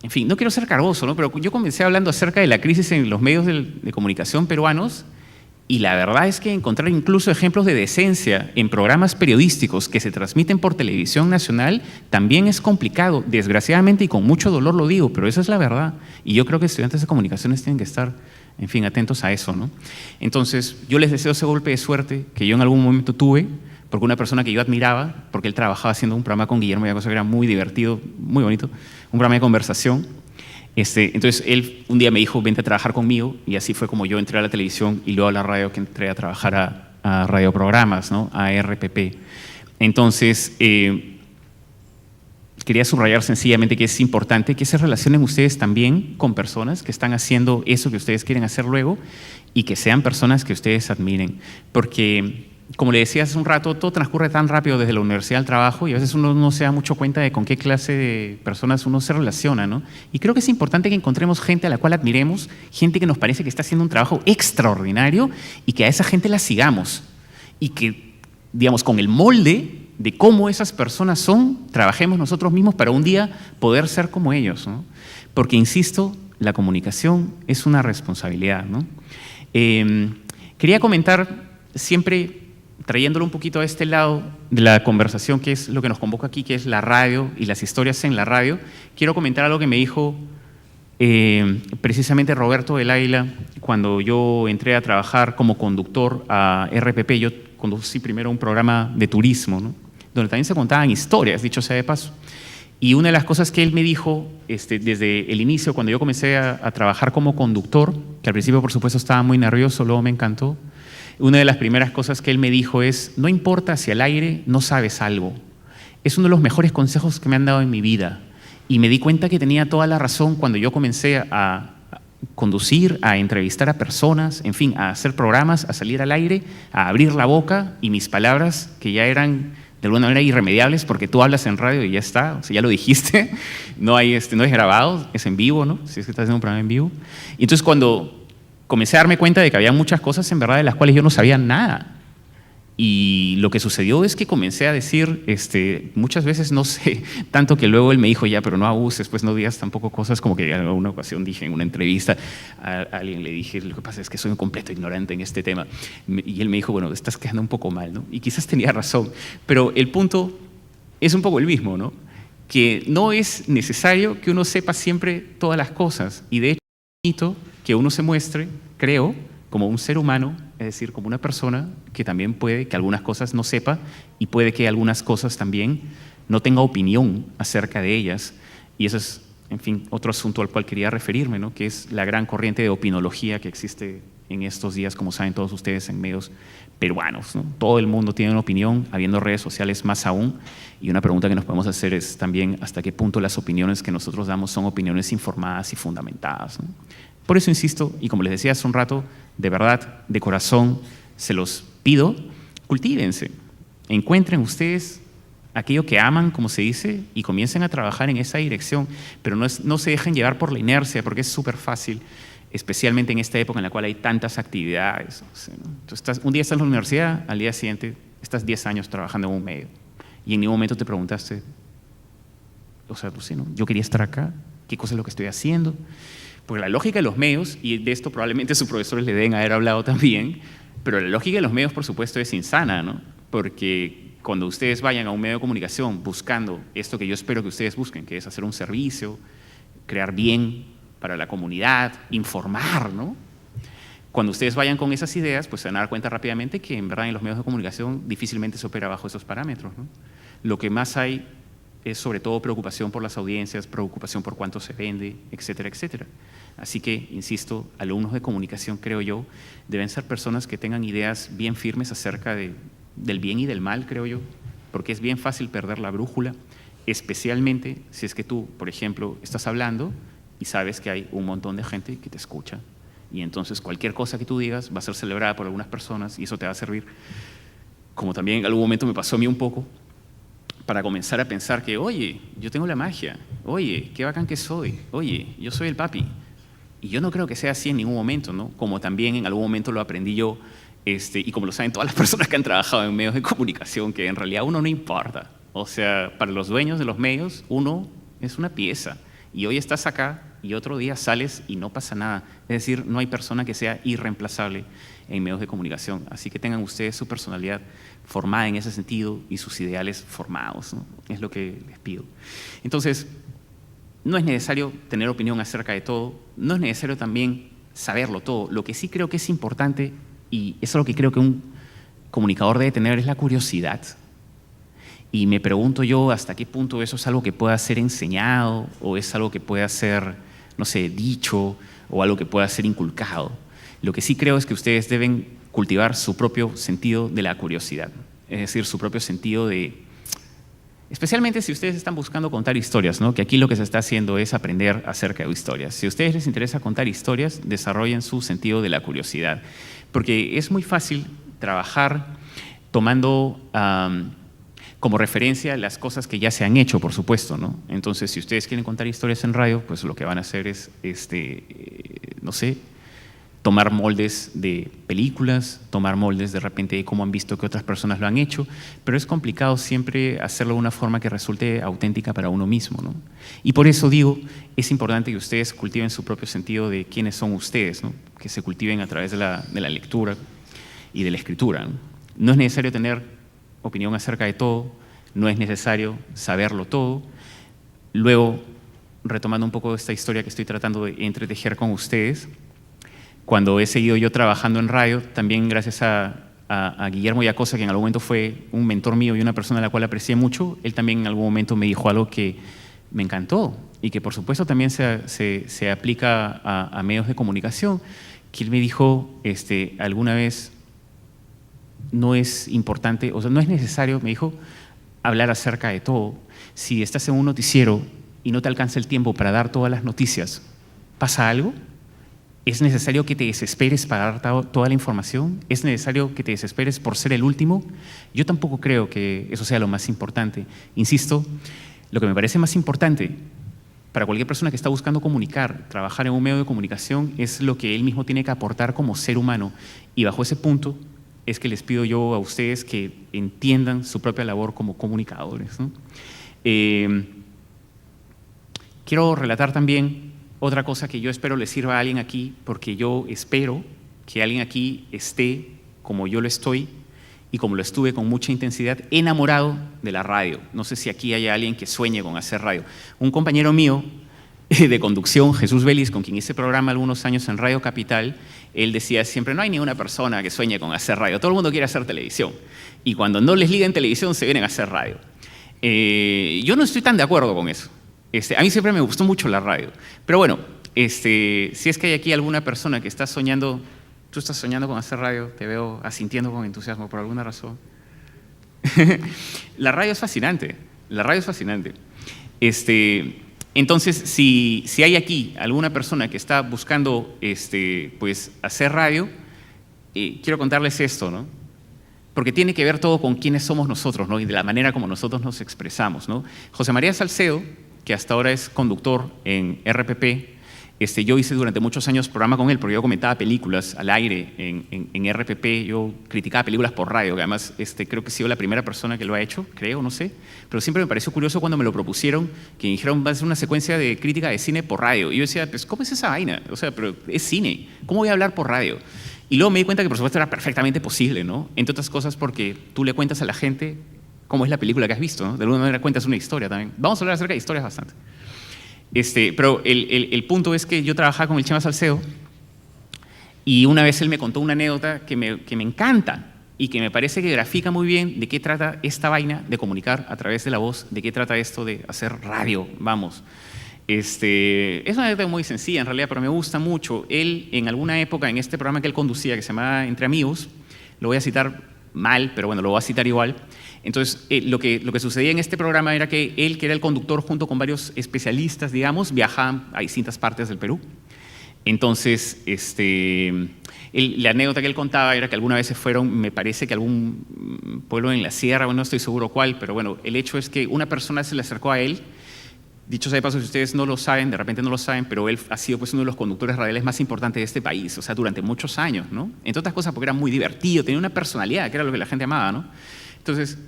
en fin, no quiero ser cargoso, ¿no? Pero yo comencé hablando acerca de la crisis en los medios de comunicación peruanos y la verdad es que encontrar incluso ejemplos de decencia en programas periodísticos que se transmiten por televisión nacional también es complicado, desgraciadamente, y con mucho dolor lo digo, pero esa es la verdad. Y yo creo que estudiantes de comunicaciones tienen que estar, en fin, atentos a eso, ¿no? Entonces, yo les deseo ese golpe de suerte que yo en algún momento tuve, porque una persona que yo admiraba, porque él trabajaba haciendo un programa con Guillermo Yacosa que era muy divertido, muy bonito, un programa de conversación. Entonces él un día me dijo, vente a trabajar conmigo, y así fue como yo entré a la televisión y luego a la radio, que entré a trabajar a radioprogramas, ¿no? A RPP. Entonces, quería subrayar sencillamente que es importante que se relacionen ustedes también con personas que están haciendo eso que ustedes quieren hacer luego y que sean personas que ustedes admiren, porque como le decía hace un rato, todo transcurre tan rápido desde la universidad al trabajo y a veces uno no se da mucho cuenta de con qué clase de personas uno se relaciona, ¿no? Y creo que es importante que encontremos gente a la cual admiremos, gente que nos parece que está haciendo un trabajo extraordinario y que a esa gente la sigamos y que, digamos, con el molde de cómo esas personas son, trabajemos nosotros mismos para un día poder ser como ellos, ¿no? Porque, insisto, la comunicación es una responsabilidad, ¿no? Quería comentar siempre, trayéndolo un poquito a este lado de la conversación, que es lo que nos convoca aquí, que es la radio y las historias en la radio, quiero comentar algo que me dijo precisamente Roberto del Águila, cuando yo entré a trabajar como conductor a RPP, yo conducí primero un programa de turismo, ¿no? Donde también se contaban historias, dicho sea de paso. Y una de las cosas que él me dijo desde el inicio, cuando yo comencé a trabajar como conductor, que al principio por supuesto estaba muy nervioso, luego me encantó, una de las primeras cosas que él me dijo es: no importa si al aire no sabes algo. Es uno de los mejores consejos que me han dado en mi vida. Y me di cuenta que tenía toda la razón cuando yo comencé a conducir, a entrevistar a personas, en fin, a hacer programas, a salir al aire, a abrir la boca, y mis palabras, que ya eran de alguna manera irremediables, porque tú hablas en radio y ya está, o sea, ya lo dijiste, no es grabado, es en vivo, ¿no? Si es que estás haciendo un programa en vivo. Y entonces cuando comencé a darme cuenta de que había muchas cosas en verdad de las cuales yo no sabía nada. Y lo que sucedió es que comencé a decir muchas veces no sé, tanto que luego él me dijo: ya, pero no abuses, pues no digas tampoco cosas, como que en una ocasión dije en una entrevista a alguien, le dije: lo que pasa es que soy un completo ignorante en este tema. Y él me dijo: bueno, estás quedando un poco mal, ¿no? Y quizás tenía razón, pero el punto es un poco el mismo, ¿no? Que no es necesario que uno sepa siempre todas las cosas, y de hecho es bonito que uno se muestre, creo, como un ser humano, es decir, como una persona que también puede que algunas cosas no sepa, y puede que algunas cosas también no tenga opinión acerca de ellas. Y eso es, en fin, otro asunto al cual quería referirme, ¿no? Que es la gran corriente de opinología que existe en estos días, como saben todos ustedes, en medios peruanos, ¿no? Todo el mundo tiene una opinión, habiendo redes sociales más aún. Y una pregunta que nos podemos hacer es también hasta qué punto las opiniones que nosotros damos son opiniones informadas y fundamentadas, ¿no? Por eso insisto, y como les decía hace un rato, de verdad, de corazón, se los pido: cultívense, encuentren ustedes aquello que aman, como se dice, y comiencen a trabajar en esa dirección, pero no se dejen llevar por la inercia, porque es súper fácil, especialmente en esta época en la cual hay tantas actividades. O sea, ¿no? Un día estás en la universidad, al día siguiente estás 10 años trabajando en un medio, y en ningún momento te preguntaste, o sea, pues sí, ¿no? Yo quería estar acá, ¿qué cosa es lo que estoy haciendo? Porque la lógica de los medios, y de esto probablemente sus profesores le deben haber hablado también, pero la lógica de los medios, por supuesto, es insana, ¿no? Porque cuando ustedes vayan a un medio de comunicación buscando esto que yo espero que ustedes busquen, que es hacer un servicio, crear bien para la comunidad, informar, ¿no? Cuando ustedes vayan con esas ideas, pues se van a dar cuenta rápidamente que en verdad en los medios de comunicación difícilmente se opera bajo esos parámetros, ¿no? Lo que más hay es sobre todo preocupación por las audiencias, preocupación por cuánto se vende, etcétera, etcétera. Así que, insisto, alumnos de comunicación, creo yo, deben ser personas que tengan ideas bien firmes acerca del bien y del mal, creo yo, porque es bien fácil perder la brújula, especialmente si es que tú, por ejemplo, estás hablando y sabes que hay un montón de gente que te escucha, y entonces cualquier cosa que tú digas va a ser celebrada por algunas personas, y eso te va a servir, como también en algún momento me pasó a mí un poco, para comenzar a pensar que, oye, yo tengo la magia, oye, qué bacán que soy, oye, yo soy el papi. Y yo no creo que sea así en ningún momento, ¿no? Como también en algún momento lo aprendí yo, y como lo saben todas las personas que han trabajado en medios de comunicación, que en realidad uno no importa. O sea, para los dueños de los medios, uno es una pieza. Y hoy estás acá y otro día sales y no pasa nada. Es decir, no hay persona que sea irreemplazable en medios de comunicación. Así que tengan ustedes su personalidad formada en ese sentido y sus ideales formados, ¿no? Es lo que les pido. Entonces, no es necesario tener opinión acerca de todo, no es necesario también saberlo todo. Lo que sí creo que es importante, y eso es lo que creo que un comunicador debe tener, es la curiosidad. Y me pregunto yo hasta qué punto eso es algo que pueda ser enseñado, o es algo que pueda ser, no sé, dicho, o algo que pueda ser inculcado. Lo que sí creo es que ustedes deben cultivar su propio sentido de la curiosidad, es decir, su propio sentido de... Especialmente si ustedes están buscando contar historias, ¿no? Que aquí lo que se está haciendo es aprender acerca de historias. Si a ustedes les interesa contar historias, desarrollen su sentido de la curiosidad, porque es muy fácil trabajar tomando como referencia las cosas que ya se han hecho, por supuesto, ¿no? Entonces, si ustedes quieren contar historias en radio, pues lo que van a hacer es, no sé, tomar moldes de películas, tomar moldes de repente de cómo han visto que otras personas lo han hecho, pero es complicado siempre hacerlo de una forma que resulte auténtica para uno mismo, ¿no? Y por eso digo, es importante que ustedes cultiven su propio sentido de quiénes son ustedes, ¿no? Que se cultiven a través de la lectura y de la escritura, ¿no? No es necesario tener opinión acerca de todo, no es necesario saberlo todo. Luego, retomando un poco esta historia que estoy tratando de entretejer con ustedes, cuando he seguido yo trabajando en radio, también gracias a Guillermo Yacosa, que en algún momento fue un mentor mío y una persona a la cual aprecié mucho, él también en algún momento me dijo algo que me encantó y que por supuesto también se aplica a medios de comunicación, que él me dijo alguna vez, no es importante, o sea, no es necesario, me dijo, hablar acerca de todo. Si estás en un noticiero y no te alcanza el tiempo para dar todas las noticias, ¿pasa algo? ¿Es necesario que te desesperes para dar toda la información? ¿Es necesario que te desesperes por ser el último? Yo tampoco creo que eso sea lo más importante. Insisto, lo que me parece más importante para cualquier persona que está buscando comunicar, trabajar en un medio de comunicación, es lo que él mismo tiene que aportar como ser humano. Y bajo ese punto es que les pido yo a ustedes que entiendan su propia labor como comunicadores, ¿no? Quiero relatar también otra cosa que yo espero le sirva a alguien aquí, porque yo espero que alguien aquí esté como yo lo estoy y como lo estuve con mucha intensidad, enamorado de la radio. No sé si aquí hay alguien que sueñe con hacer radio. Un compañero mío de conducción, Jesús Vélez, con quien hice programa algunos años en Radio Capital, él decía siempre, no hay ni una persona que sueñe con hacer radio, todo el mundo quiere hacer televisión. Y cuando no les liga en televisión, se vienen a hacer radio. Yo no estoy tan de acuerdo con eso. A mí siempre me gustó mucho la radio. Pero bueno, si es que hay aquí alguna persona que está soñando, tú estás soñando con hacer radio, te veo asintiendo con entusiasmo por alguna razón. La radio es fascinante, la radio es fascinante. Entonces, si hay aquí alguna persona que está buscando pues, hacer radio, quiero contarles esto, ¿no? Porque tiene que ver todo con quiénes somos nosotros, ¿no? Y de la manera como nosotros nos expresamos, ¿no? José María Salcedo, que hasta ahora es conductor en RPP, yo hice durante muchos años programa con él, porque yo comentaba películas al aire en RPP, yo criticaba películas por radio, que además creo que he sido la primera persona que lo ha hecho, creo, no sé, pero siempre me pareció curioso cuando me lo propusieron, que me dijeron, va a ser una secuencia de crítica de cine por radio, y yo decía, pues, ¿cómo es esa vaina? O sea, pero es cine, ¿cómo voy a hablar por radio? Y luego me di cuenta que por supuesto era perfectamente posible, ¿no? Entre otras cosas porque tú le cuentas a la gente cómo es la película que has visto, ¿no? De alguna manera cuentas una historia también. Vamos a hablar acerca de historias bastante. Pero el punto es que yo trabajaba con el Chema Salcedo y una vez él me contó una anécdota que me encanta y que me parece que grafica muy bien de qué trata esta vaina de comunicar a través de la voz, de qué trata esto de hacer radio, vamos. Es una anécdota muy sencilla en realidad, pero me gusta mucho. Él, en alguna época, en este programa que él conducía, que se llamaba Entre Amigos, lo voy a citar mal, pero bueno, lo voy a citar igual. Entonces, lo que sucedía en este programa era que él, que era el conductor junto con varios especialistas, digamos, viajaban a distintas partes del Perú. Entonces, la anécdota que él contaba era que alguna vez se fueron, me parece que a algún pueblo en la sierra, bueno, no estoy seguro cuál, pero bueno, el hecho es que una persona se le acercó a él. Dicho sea de paso, si ustedes no lo saben, de repente no lo saben, pero él ha sido pues, uno de los conductores radiales más importantes de este país, o sea, durante muchos años, ¿no? Entre otras cosas porque era muy divertido, tenía una personalidad, que era lo que la gente amaba, ¿no? Entonces,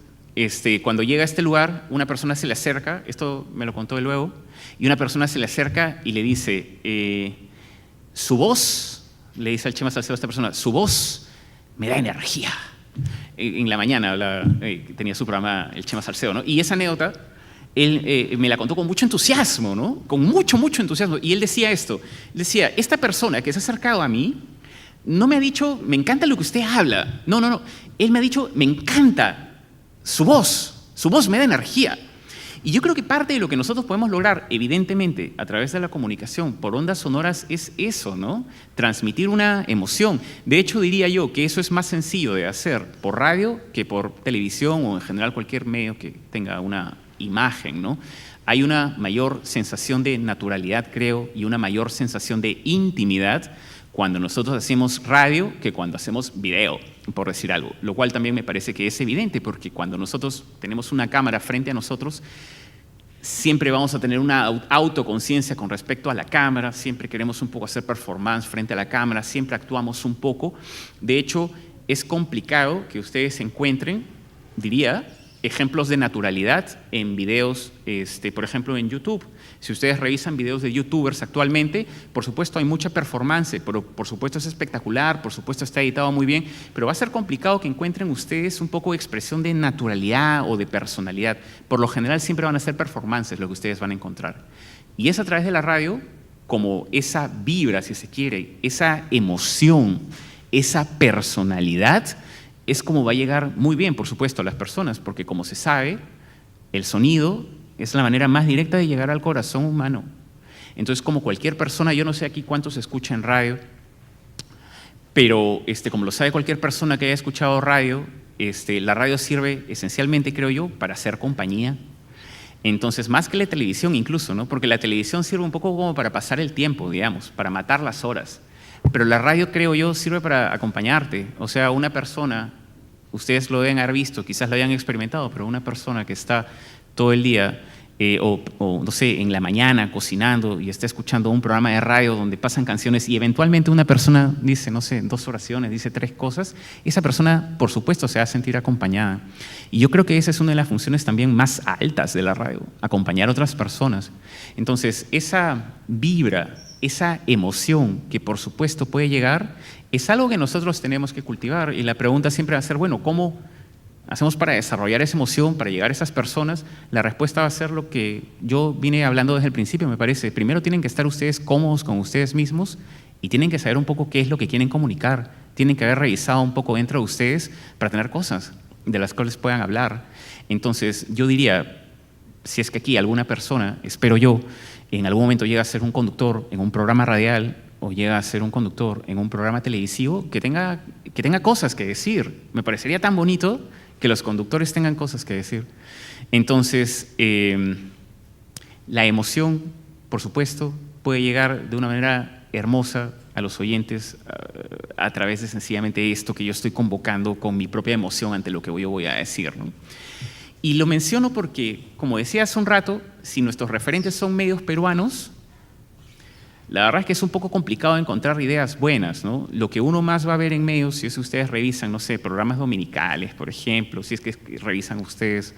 cuando llega a este lugar, una persona se le acerca, esto me lo contó él luego, y una persona se le acerca y le dice, su voz, le dice al Chema Salcedo a esta persona, su voz me da energía. En la mañana tenía su programa el Chema Salcedo, ¿no? Y esa anécdota, él me la contó con mucho entusiasmo, ¿no? Con mucho, mucho entusiasmo. Y él decía esto, decía, esta persona que se ha acercado a mí no me ha dicho, me encanta lo que usted habla. No, no, no. Él me ha dicho, me encanta su voz me da energía. Y yo creo que parte de lo que nosotros podemos lograr, evidentemente, a través de la comunicación por ondas sonoras es eso, ¿no? Transmitir una emoción. De hecho, diría yo que eso es más sencillo de hacer por radio que por televisión o en general cualquier medio que tenga una imagen, ¿no? Hay una mayor sensación de naturalidad, creo, y una mayor sensación de intimidad cuando nosotros hacemos radio que cuando hacemos video, por decir algo, lo cual también me parece que es evidente, porque cuando nosotros tenemos una cámara frente a nosotros, siempre vamos a tener una autoconciencia con respecto a la cámara, siempre queremos un poco hacer performance frente a la cámara, siempre actuamos un poco. De hecho, es complicado que ustedes encuentren, diría, ejemplos de naturalidad en videos, por ejemplo, en YouTube. Si ustedes revisan videos de youtubers actualmente, por supuesto hay mucha performance, pero por supuesto es espectacular, por supuesto está editado muy bien, pero va a ser complicado que encuentren ustedes un poco de expresión de naturalidad o de personalidad. Por lo general siempre van a ser performances lo que ustedes van a encontrar. Y es a través de la radio como esa vibra, si se quiere, esa emoción, esa personalidad, es como va a llegar muy bien, por supuesto, a las personas, porque como se sabe, el sonido es la manera más directa de llegar al corazón humano. Entonces, como cualquier persona, yo no sé aquí cuántos escuchan radio, pero como lo sabe cualquier persona que haya escuchado radio, la radio sirve esencialmente, creo yo, para hacer compañía. Entonces, más que la televisión incluso, ¿no? Porque la televisión sirve un poco como para pasar el tiempo, digamos, para matar las horas. Pero la radio, creo yo, sirve para acompañarte. O sea, una persona, ustedes lo deben haber visto, quizás lo hayan experimentado, pero una persona que está todo el día o no sé, en la mañana cocinando y está escuchando un programa de radio donde pasan canciones y eventualmente una persona dice, no sé, 2 oraciones, dice 3 cosas, esa persona, por supuesto, se va a sentir acompañada. Y yo creo que esa es una de las funciones también más altas de la radio, acompañar a otras personas. Entonces, esa vibra, esa emoción que por supuesto puede llegar, es algo que nosotros tenemos que cultivar. Y la pregunta siempre va a ser, bueno, ¿cómo hacemos para desarrollar esa emoción, para llegar a esas personas? La respuesta va a ser lo que yo vine hablando desde el principio, me parece. Primero tienen que estar ustedes cómodos con ustedes mismos y tienen que saber un poco qué es lo que quieren comunicar. Tienen que haber revisado un poco dentro de ustedes para tener cosas de las cuales puedan hablar. Entonces, yo diría, si es que aquí alguna persona, espero yo, en algún momento llega a ser un conductor en un programa radial o llega a ser un conductor en un programa televisivo, que tenga cosas que decir. Me parecería tan bonito que los conductores tengan cosas que decir. Entonces, la emoción, por supuesto, puede llegar de una manera hermosa a los oyentes a través de sencillamente esto que yo estoy convocando con mi propia emoción ante lo que yo voy a decir, ¿no? Y lo menciono porque, como decía hace un rato, si nuestros referentes son medios peruanos, la verdad es que es un poco complicado encontrar ideas buenas, ¿no? Lo que uno más va a ver en medios, si es que ustedes revisan, no sé, programas dominicales, por ejemplo, si es que revisan ustedes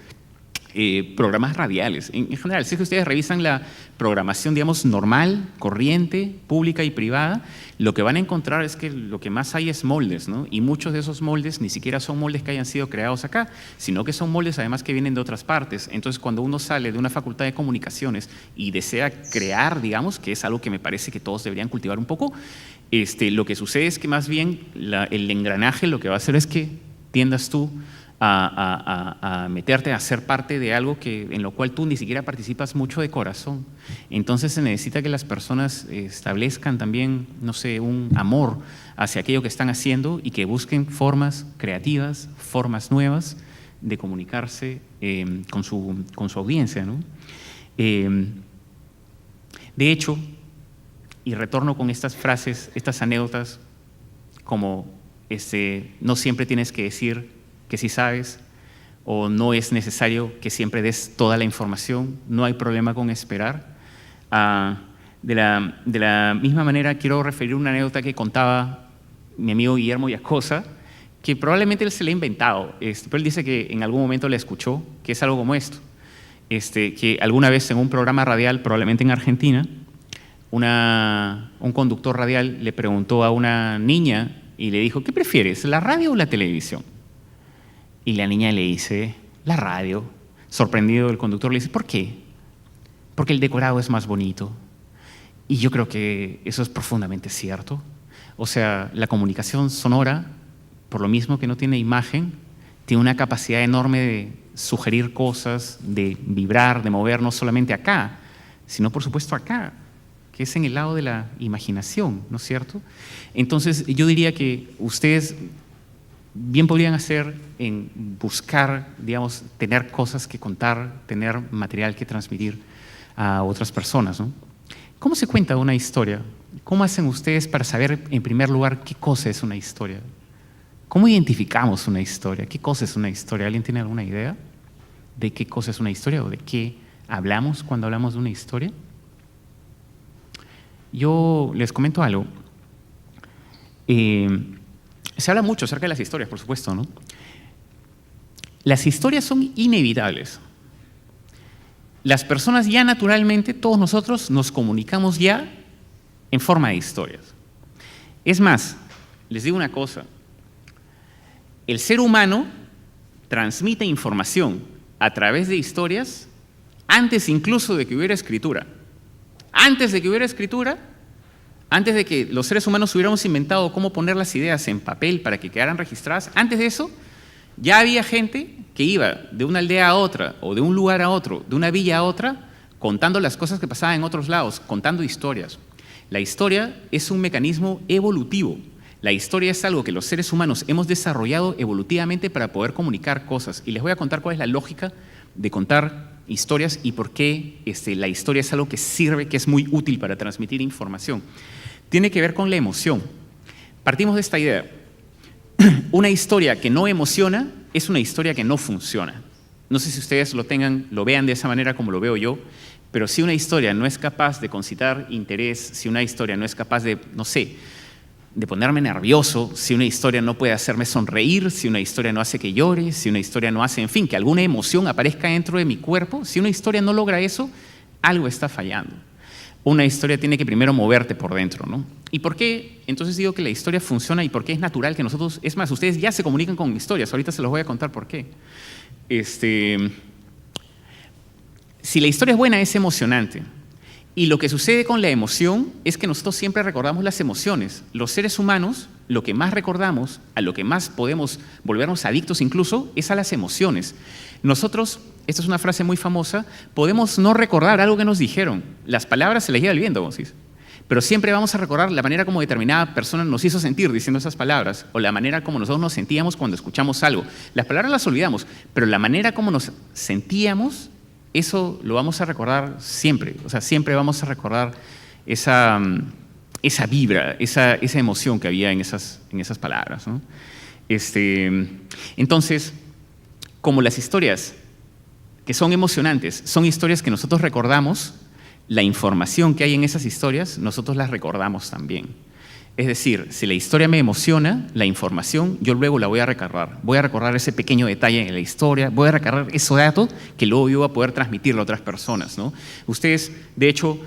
programas radiales, en general, si es que ustedes revisan la programación, digamos, normal, corriente, pública y privada, lo que van a encontrar es que lo que más hay es moldes, ¿no? Y muchos de esos moldes ni siquiera son moldes que hayan sido creados acá, sino que son moldes además que vienen de otras partes. Entonces, cuando uno sale de una facultad de comunicaciones y desea crear, digamos, que es algo que me parece que todos deberían cultivar un poco, lo que sucede es que más bien el engranaje lo que va a hacer es que tiendas tú a meterte a ser parte de algo en lo cual tú ni siquiera participas mucho de corazón. Entonces se necesita que las personas establezcan también, no sé, un amor hacia aquello que están haciendo y que busquen formas creativas, formas nuevas de comunicarse con su audiencia, ¿no? De hecho, y retorno con estas frases, estas anécdotas, como no siempre tienes que decir que sí sabes, o no es necesario que siempre des toda la información, no hay problema con esperar. De la misma manera, quiero referir una anécdota que contaba mi amigo Guillermo Yacosa, que probablemente él se la ha inventado, pero él dice que en algún momento la escuchó, que es algo como esto, que alguna vez en un programa radial, probablemente en Argentina, un conductor radial le preguntó a una niña y le dijo, ¿qué prefieres, la radio o la televisión? Y la niña le dice, la radio. Sorprendido, el conductor le dice, ¿por qué? Porque el decorado es más bonito. Y yo creo que eso es profundamente cierto. O sea, la comunicación sonora, por lo mismo que no tiene imagen, tiene una capacidad enorme de sugerir cosas, de vibrar, de mover no solamente acá, sino por supuesto acá, que es en el lado de la imaginación, ¿no es cierto? Entonces, yo diría que ustedes bien podrían hacer en buscar, digamos, tener cosas que contar, tener material que transmitir a otras personas, ¿no? ¿Cómo se cuenta una historia? ¿Cómo hacen ustedes para saber, en primer lugar, qué cosa es una historia? ¿Cómo identificamos una historia? ¿Qué cosa es una historia? ¿Alguien tiene alguna idea de qué cosa es una historia o de qué hablamos cuando hablamos de una historia? Yo les comento algo. Se habla mucho acerca de las historias, por supuesto, ¿no? Las historias son inevitables. Las personas ya naturalmente, todos nosotros nos comunicamos ya en forma de historias. Es más, les digo una cosa, el ser humano transmite información a través de historias antes incluso de que hubiera escritura. Antes de que hubiera escritura, antes de que los seres humanos hubiéramos inventado cómo poner las ideas en papel para que quedaran registradas, antes de eso, ya había gente que iba de una aldea a otra, o de un lugar a otro, de una villa a otra, contando las cosas que pasaban en otros lados, contando historias. La historia es un mecanismo evolutivo. La historia es algo que los seres humanos hemos desarrollado evolutivamente para poder comunicar cosas. Y les voy a contar cuál es la lógica de contar historias y por qué la historia es algo que sirve, que es muy útil para transmitir información. Tiene que ver con la emoción. Partimos de esta idea. Una historia que no emociona es una historia que no funciona. No sé si ustedes lo vean de esa manera como lo veo yo, pero si una historia no es capaz de concitar interés, si una historia no es capaz de, no sé, de ponerme nervioso, si una historia no puede hacerme sonreír, si una historia no hace que llore, si una historia no hace, en fin, que alguna emoción aparezca dentro de mi cuerpo, si una historia no logra eso, algo está fallando. Una historia tiene que primero moverte por dentro, ¿no? ¿Y por qué? Entonces digo que la historia funciona y por qué es natural que nosotros, es más, ustedes ya se comunican con historias, ahorita se los voy a contar por qué. Si la historia es buena, es emocionante. Y lo que sucede con la emoción es que nosotros siempre recordamos las emociones. Los seres humanos, lo que más recordamos, a lo que más podemos volvernos adictos incluso, es a las emociones. Nosotros, esta es una frase muy famosa, podemos no recordar algo que nos dijeron. Las palabras se las lleva el viento, como se dice. Pero siempre vamos a recordar la manera como determinada persona nos hizo sentir diciendo esas palabras, o la manera como nosotros nos sentíamos cuando escuchamos algo. Las palabras las olvidamos, pero la manera como nos sentíamos, eso lo vamos a recordar siempre. O sea, siempre vamos a recordar esa vibra, esa emoción que había en esas palabras, ¿no? Entonces, como las historias que son emocionantes son historias que nosotros recordamos, la información que hay en esas historias, nosotros las recordamos también. Es decir, si la historia me emociona, la información, yo luego la voy a recordar. Voy a recordar ese pequeño detalle en la historia, voy a recordar ese dato que luego yo voy a poder transmitirlo a otras personas, ¿no? Ustedes, de hecho,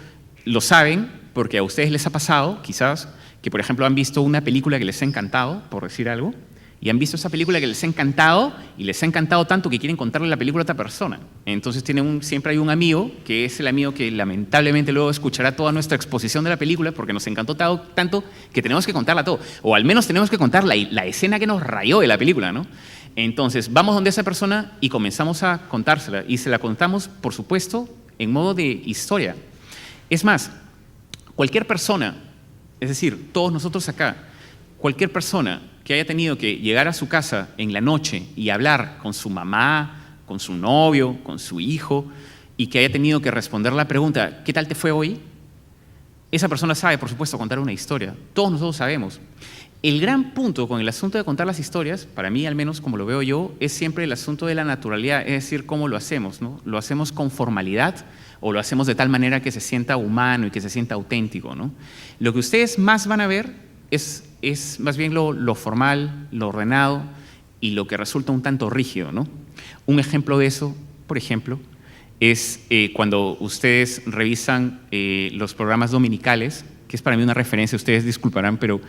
lo saben porque a ustedes les ha pasado, quizás, que por ejemplo han visto una película que les ha encantado, por decir algo, y han visto esa película que les ha encantado y les ha encantado tanto que quieren contarle la película a otra persona. Entonces siempre hay un amigo que es el amigo que lamentablemente luego escuchará toda nuestra exposición de la película porque nos encantó tanto que tenemos que contarla todo. O al menos tenemos que contar la escena que nos rayó de la película, ¿no? Entonces vamos donde esa persona y comenzamos a contársela. Y se la contamos, por supuesto, en modo de historia. Es más, cualquier persona, es decir, todos nosotros acá, cualquier persona que haya tenido que llegar a su casa en la noche y hablar con su mamá, con su novio, con su hijo, y que haya tenido que responder la pregunta, ¿qué tal te fue hoy? Esa persona sabe, por supuesto, contar una historia. Todos nosotros sabemos. El gran punto con el asunto de contar las historias, para mí al menos como lo veo yo, es siempre el asunto de la naturalidad, es decir, cómo lo hacemos, ¿no? ¿Lo hacemos con formalidad o lo hacemos de tal manera que se sienta humano y que se sienta auténtico, ¿no? Lo que ustedes más van a ver es más bien lo formal, lo ordenado y lo que resulta un tanto rígido, ¿no? Un ejemplo de eso, por ejemplo, es cuando ustedes revisan los programas dominicales, que es para mí una referencia, ustedes disculparán, pero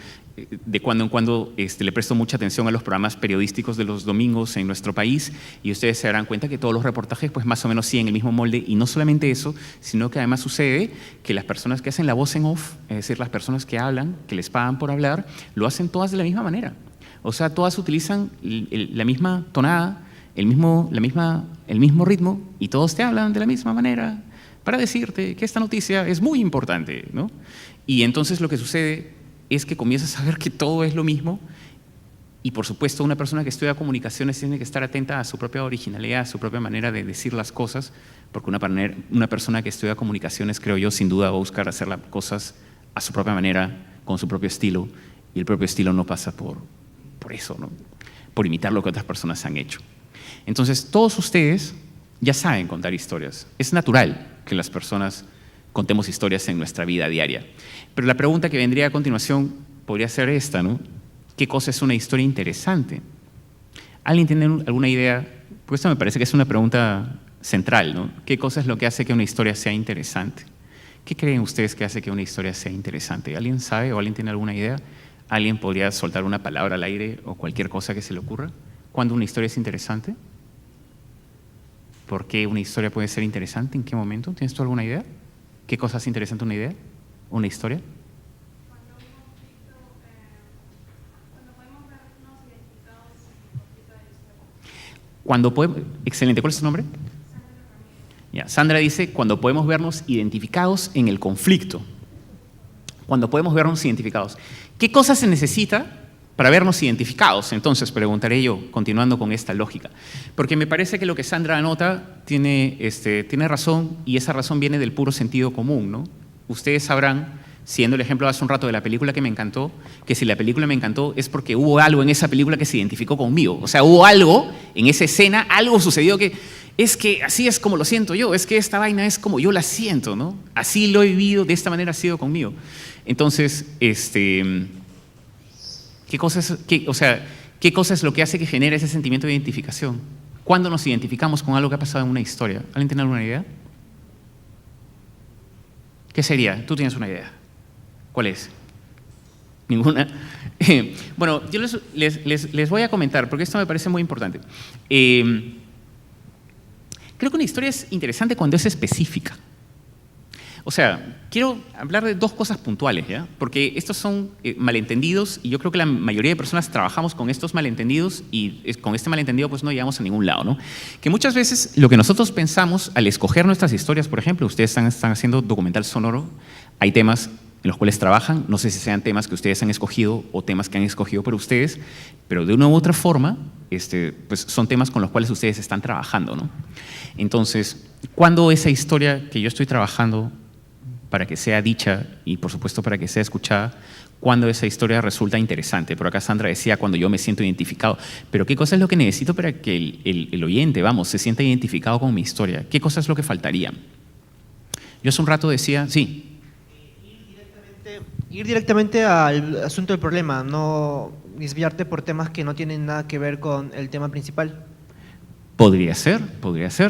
de cuando en cuando le presto mucha atención a los programas periodísticos de los domingos en nuestro país y ustedes se darán cuenta que todos los reportajes pues más o menos siguen el mismo molde y no solamente eso, sino que además sucede que las personas que hacen la voz en off, es decir, las personas que hablan, que les pagan por hablar, lo hacen todas de la misma manera. O sea, todas utilizan la misma tonada, el mismo ritmo y todos te hablan de la misma manera para decirte que esta noticia es muy importante, ¿no? Y entonces lo que sucede es que comienzas a ver que todo es lo mismo y por supuesto una persona que estudia comunicaciones tiene que estar atenta a su propia originalidad, a su propia manera de decir las cosas, porque una persona que estudia comunicaciones, creo yo, sin duda va a buscar hacer las cosas a su propia manera, con su propio estilo, y el propio estilo no pasa por eso, ¿no? Por imitar lo que otras personas han hecho. Entonces todos ustedes ya saben contar historias. Es natural que las personas contemos historias en nuestra vida diaria. Pero la pregunta que vendría a continuación podría ser esta, ¿no? ¿Qué cosa es una historia interesante? ¿Alguien tiene alguna idea? Porque esta me parece que es una pregunta central, ¿no? ¿Qué cosa es lo que hace que una historia sea interesante? ¿Qué creen ustedes que hace que una historia sea interesante? ¿Alguien sabe o alguien tiene alguna idea? ¿Alguien podría soltar una palabra al aire o cualquier cosa que se le ocurra? ¿Cuándo una historia es interesante? ¿Por qué una historia puede ser interesante? ¿En qué momento? ¿Tienes tú alguna idea? ¿Qué cosa hace interesante una idea? ¿Una historia? Cuando podemos, excelente, ¿cuál es su nombre? Ya, Sandra dice, cuando podemos vernos identificados en el conflicto. Cuando podemos vernos identificados. ¿Qué cosa se necesita para vernos identificados? Entonces, preguntaré yo, continuando con esta lógica. Porque me parece que lo que Sandra anota tiene razón, y esa razón viene del puro sentido común, ¿no? Ustedes sabrán, siendo el ejemplo hace un rato de la película que me encantó, que si la película me encantó es porque hubo algo en esa película que se identificó conmigo. O sea, hubo algo en esa escena, algo sucedió que es que así es como lo siento yo, es que esta vaina es como yo la siento, ¿no? Así lo he vivido, de esta manera ha sido conmigo. Entonces, ¿qué cosa es lo que hace que genere ese sentimiento de identificación? ¿Cuándo nos identificamos con algo que ha pasado en una historia? ¿Alguien tiene alguna idea? ¿Qué sería? Tú tienes una idea. ¿Cuál es? ¿Ninguna? Bueno, yo les voy a comentar, porque esto me parece muy importante. Creo que una historia es interesante cuando es específica. O sea, quiero hablar de dos cosas puntuales, ¿ya? Porque estos son malentendidos, y yo creo que la mayoría de personas trabajamos con estos malentendidos, y con este malentendido pues no llegamos a ningún lado, ¿no? Que muchas veces lo que nosotros pensamos al escoger nuestras historias, por ejemplo, ustedes están haciendo documental sonoro, hay temas en los cuales trabajan, no sé si sean temas que ustedes han escogido o temas que han escogido por ustedes, pero de una u otra forma, pues son temas con los cuales ustedes están trabajando, ¿no? Entonces, cuando esa historia que yo estoy trabajando para que sea dicha y por supuesto para que sea escuchada, cuando esa historia resulta interesante. Por acá Sandra decía, cuando yo me siento identificado. Pero ¿qué cosa es lo que necesito para que el oyente, se sienta identificado con mi historia? ¿Qué cosa es lo que faltaría? Yo hace un rato decía, sí. Ir directamente al asunto del problema, no desviarte por temas que no tienen nada que ver con el tema principal. Podría ser,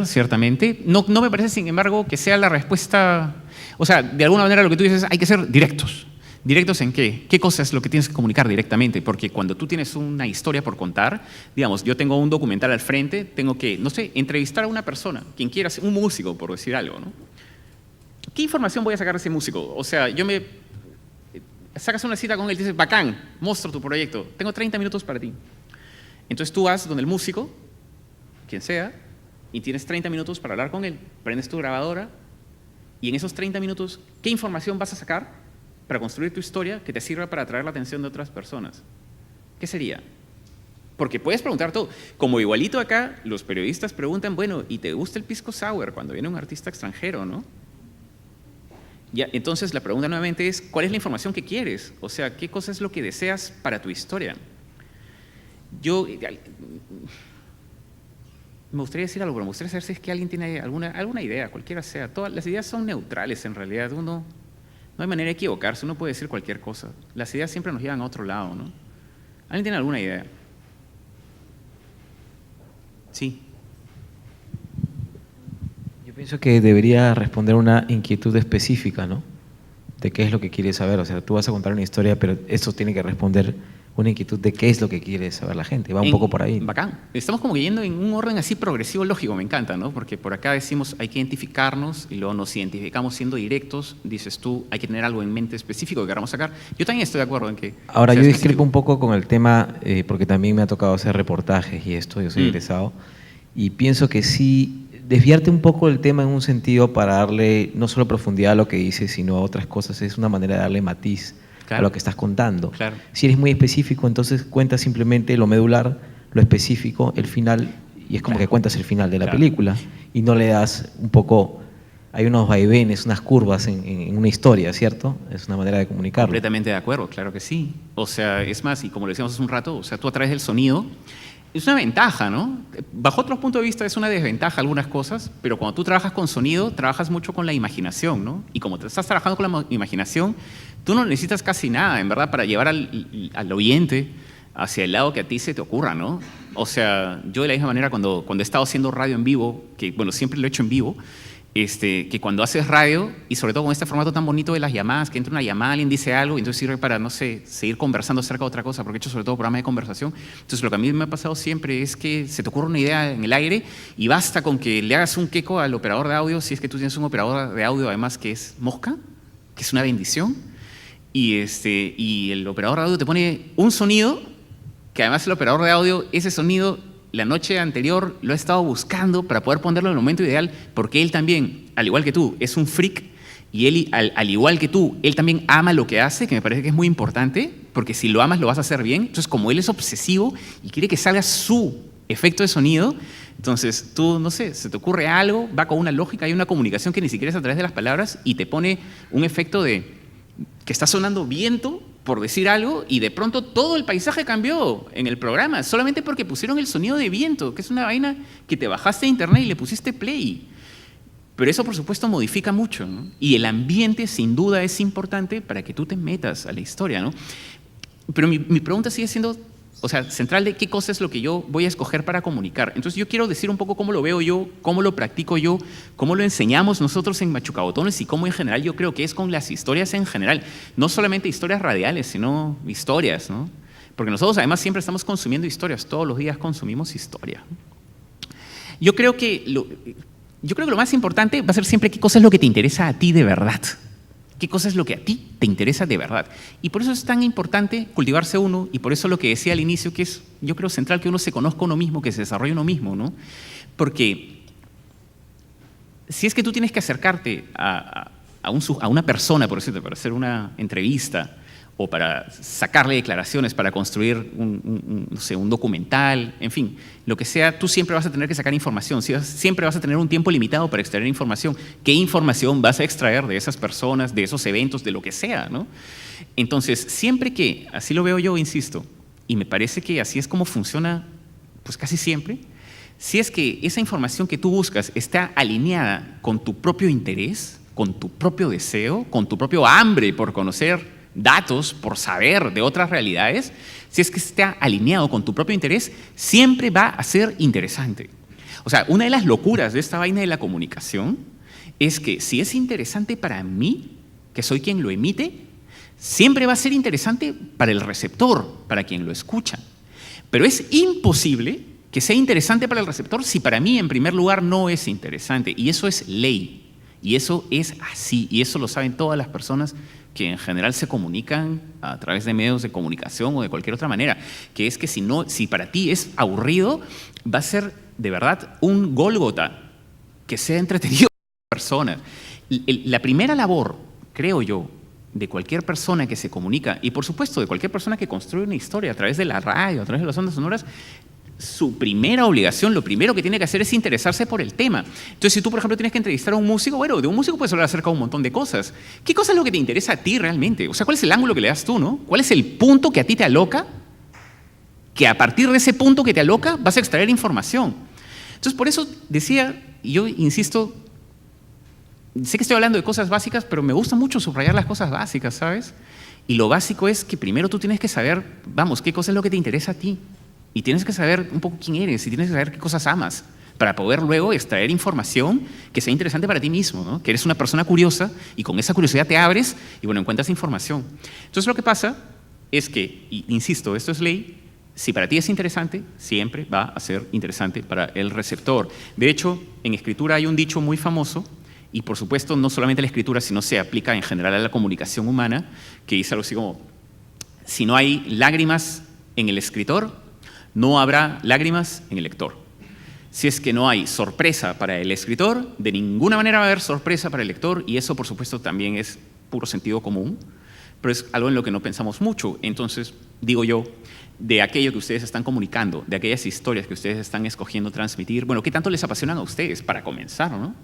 ciertamente. No me parece, sin embargo, que sea la respuesta. O sea, de alguna manera lo que tú dices, hay que ser directos. ¿Directos en qué? ¿Qué cosa es lo que tienes que comunicar directamente? Porque cuando tú tienes una historia por contar, digamos, yo tengo un documental al frente, tengo que, no sé, entrevistar a una persona, quien quiera, un músico, por decir algo, ¿no? ¿Qué información voy a sacar de ese músico? O sea, sacas una cita con él y dices, bacán, muestro tu proyecto, tengo 30 minutos para ti. Entonces tú vas donde el músico, quien sea, y tienes 30 minutos para hablar con él. Prendes tu grabadora y en esos 30 minutos, ¿qué información vas a sacar para construir tu historia que te sirva para atraer la atención de otras personas? ¿Qué sería? Porque puedes preguntar todo. Como igualito acá, los periodistas preguntan, bueno, ¿y te gusta el pisco sour cuando viene un artista extranjero, no? Ya, entonces la pregunta nuevamente es, ¿cuál es la información que quieres? O sea, ¿qué cosa es lo que deseas para tu historia? Me gustaría decir algo, pero me gustaría saber si es que alguien tiene alguna idea, cualquiera sea. Todas las ideas son neutrales en realidad. No hay manera de equivocarse, uno puede decir cualquier cosa. Las ideas siempre nos llevan a otro lado, ¿no? ¿Alguien tiene alguna idea? Sí. Yo pienso que debería responder una inquietud específica, ¿no? De qué es lo que quieres saber. O sea, tú vas a contar una historia, pero eso tiene que responder una inquietud de qué es lo que quiere saber la gente. Va un poco por ahí. Bacán. Estamos como yendo en un orden así progresivo, lógico, me encanta, ¿no? Porque por acá decimos hay que identificarnos y luego nos identificamos siendo directos. Dices tú, hay que tener algo en mente específico que queramos sacar. Yo también estoy de acuerdo en que… Ahora, yo discrepo un poco con el tema, porque también me ha tocado hacer reportajes y esto, yo soy egresado, y pienso que sí, desviarte un poco del tema en un sentido para darle no solo profundidad a lo que dices, sino a otras cosas, es una manera de darle matiz. Claro. A lo que estás contando. Claro. Si eres muy específico, entonces cuentas simplemente lo medular, lo específico, el final, y es como que cuentas el final de la película, y no le das un poco, hay unos vaivenes, unas curvas en una historia, ¿cierto? Es una manera de comunicarlo. Completamente de acuerdo, claro que sí. O sea, es más, y como lo decíamos hace un rato, o sea, tú a través del sonido, es una ventaja, ¿no? Bajo otro punto de vista es una desventaja algunas cosas, pero cuando tú trabajas con sonido, trabajas mucho con la imaginación, ¿no? Y como te estás trabajando con la imaginación, tú no necesitas casi nada, en verdad, para llevar al oyente hacia el lado que a ti se te ocurra, ¿no? O sea, yo de la misma manera cuando he estado haciendo radio en vivo, que bueno, siempre lo he hecho en vivo, que cuando haces radio, y sobre todo con este formato tan bonito de las llamadas, que entra una llamada, alguien dice algo, y entonces sirve para, no sé, seguir conversando acerca de otra cosa, porque he hecho sobre todo programas de conversación. Entonces lo que a mí me ha pasado siempre es que se te ocurre una idea en el aire y basta con que le hagas un queco al operador de audio, si es que tú tienes un operador de audio además que es mosca, que es una bendición, y el operador de audio te pone un sonido, que además el operador de audio, ese sonido, la noche anterior lo ha estado buscando para poder ponerlo en el momento ideal, porque él también, al igual que tú, es un freak, y él, al igual que tú, él también ama lo que hace, que me parece que es muy importante, porque si lo amas lo vas a hacer bien. Entonces, como él es obsesivo y quiere que salga su efecto de sonido, entonces tú, no sé, se te ocurre algo, va con una lógica, hay una comunicación que ni siquiera es a través de las palabras, y te pone un efecto de que está sonando viento, por decir algo, y de pronto todo el paisaje cambió en el programa, solamente porque pusieron el sonido de viento, que es una vaina que te bajaste de internet y le pusiste play. Pero eso, por supuesto, modifica mucho, ¿no? Y el ambiente, sin duda, es importante para que tú te metas a la historia, ¿no? Pero mi pregunta sigue siendo, o sea, central de qué cosa es lo que yo voy a escoger para comunicar. Entonces yo quiero decir un poco cómo lo veo yo, cómo lo practico yo, cómo lo enseñamos nosotros en Machucabotones y cómo en general yo creo que es con las historias en general. No solamente historias radiales, sino historias, ¿no? Porque nosotros además siempre estamos consumiendo historias, todos los días consumimos historia. Yo creo que lo más importante va a ser siempre qué cosa es lo que te interesa a ti de verdad. ¿Qué cosa es lo que a ti te interesa de verdad? Y por eso es tan importante cultivarse uno, y por eso lo que decía al inicio, que es, yo creo, central que uno se conozca uno mismo, que se desarrolle uno mismo, ¿no? Porque si es que tú tienes que acercarte a una persona, por decirte, para hacer una entrevista, o para sacarle declaraciones, para construir no sé, un documental, en fin, lo que sea, tú siempre vas a tener que sacar información, siempre vas a tener un tiempo limitado para extraer información. ¿Qué información vas a extraer de esas personas, de esos eventos, de lo que sea, ¿no? Entonces, siempre que, así lo veo yo, insisto, y me parece que así es como funciona, pues casi siempre, si es que esa información que tú buscas está alineada con tu propio interés, con tu propio deseo, con tu propio hambre por conocer datos, por saber de otras realidades, si es que está alineado con tu propio interés, siempre va a ser interesante. O sea, una de las locuras de esta vaina de la comunicación es que si es interesante para mí, que soy quien lo emite, siempre va a ser interesante para el receptor, para quien lo escucha. Pero es imposible que sea interesante para el receptor si para mí, en primer lugar, no es interesante. Y eso es ley. Y eso es así. Y eso lo saben todas las personas que en general se comunican a través de medios de comunicación o de cualquier otra manera, que es que si para ti es aburrido, va a ser de verdad un Gólgota que sea entretenido para las personas. La primera labor, creo yo, de cualquier persona que se comunica, y por supuesto de cualquier persona que construye una historia a través de la radio, a través de las ondas sonoras, su primera obligación, lo primero que tiene que hacer es interesarse por el tema. Entonces, si tú, por ejemplo, tienes que entrevistar a un músico, bueno, de un músico puedes hablar acerca de un montón de cosas. ¿Qué cosa es lo que te interesa a ti realmente? O sea, ¿cuál es el ángulo que le das tú, no? ¿Cuál es el punto que a ti te aloca? Que a partir de ese punto que te aloca vas a extraer información. Entonces, por eso decía, y yo insisto, sé que estoy hablando de cosas básicas, pero me gusta mucho subrayar las cosas básicas, ¿sabes? Y lo básico es que primero tú tienes que saber, vamos, qué cosa es lo que te interesa a ti. Y tienes que saber un poco quién eres y tienes que saber qué cosas amas para poder luego extraer información que sea interesante para ti mismo, ¿no? Que eres una persona curiosa y con esa curiosidad te abres y, bueno, encuentras información. Entonces, lo que pasa es que, y insisto, esto es ley, si para ti es interesante, siempre va a ser interesante para el receptor. De hecho, en escritura hay un dicho muy famoso, y por supuesto no solamente a la escritura, sino se aplica en general a la comunicación humana, que dice algo así como, si no hay lágrimas en el escritor, no habrá lágrimas en el lector. Si es que no hay sorpresa para el escritor, de ninguna manera va a haber sorpresa para el lector, y eso, por supuesto, también es puro sentido común, pero es algo en lo que no pensamos mucho. Entonces, digo yo, de aquello que ustedes están comunicando, de aquellas historias que ustedes están escogiendo transmitir, bueno, ¿qué tanto les apasionan a ustedes, para comenzar, ¿no?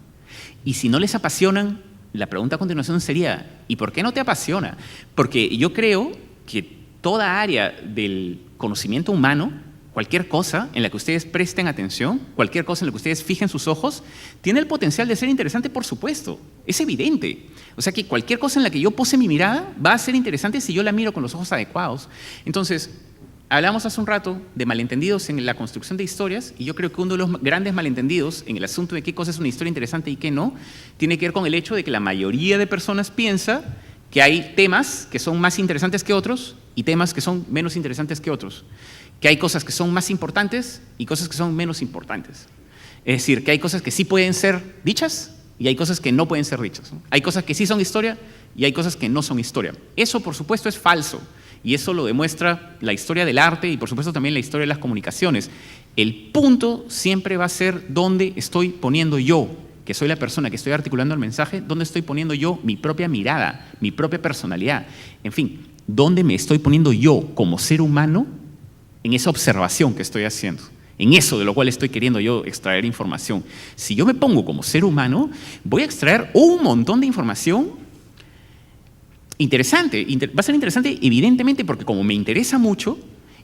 Y si no les apasionan, la pregunta a continuación sería, ¿y por qué no te apasiona? Porque yo creo que toda área del conocimiento humano, cualquier cosa en la que ustedes presten atención, cualquier cosa en la que ustedes fijen sus ojos, tiene el potencial de ser interesante, por supuesto. Es evidente. O sea que cualquier cosa en la que yo pose mi mirada va a ser interesante si yo la miro con los ojos adecuados. Entonces, Hablamos hace un rato de malentendidos en la construcción de historias, y yo creo que uno de los grandes malentendidos en el asunto de qué cosa es una historia interesante y qué no, tiene que ver con el hecho de que la mayoría de personas piensa que hay temas que son más interesantes que otros y temas que son menos interesantes que otros, que hay cosas que son más importantes y cosas que son menos importantes. Es decir, que hay cosas que sí pueden ser dichas y hay cosas que no pueden ser dichas, ¿no? Hay cosas que sí son historia y hay cosas que no son historia. Eso, por supuesto, es falso. Y eso lo demuestra la historia del arte y, por supuesto, también la historia de las comunicaciones. El punto siempre va a ser dónde estoy poniendo yo, que soy la persona que estoy articulando el mensaje, dónde estoy poniendo yo mi propia mirada, mi propia personalidad. En fin, dónde me estoy poniendo yo como ser humano en esa observación que estoy haciendo, en eso de lo cual estoy queriendo yo extraer información. Si yo me pongo como ser humano, voy a extraer un montón de información interesante. Va a ser interesante evidentemente porque como me interesa mucho,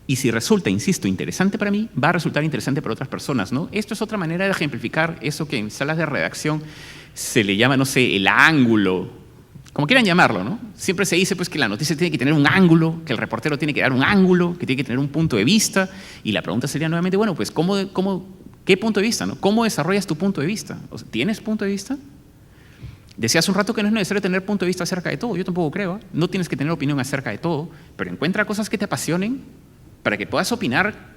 y si resulta, insisto, interesante para mí, va a resultar interesante para otras personas, ¿no? Esto es otra manera de ejemplificar eso que en salas de redacción se le llama, no sé, el ángulo, como quieran llamarlo, ¿no? Siempre se dice pues, que la noticia tiene que tener un ángulo, que el reportero tiene que dar un ángulo, que tiene que tener un punto de vista, y la pregunta sería nuevamente, bueno, pues ¿qué punto de vista, no? ¿Cómo desarrollas tu punto de vista? O sea, ¿tienes punto de vista? Decía hace un rato que no es necesario tener punto de vista acerca de todo, yo tampoco creo, no tienes que tener opinión acerca de todo, pero encuentra cosas que te apasionen para que puedas opinar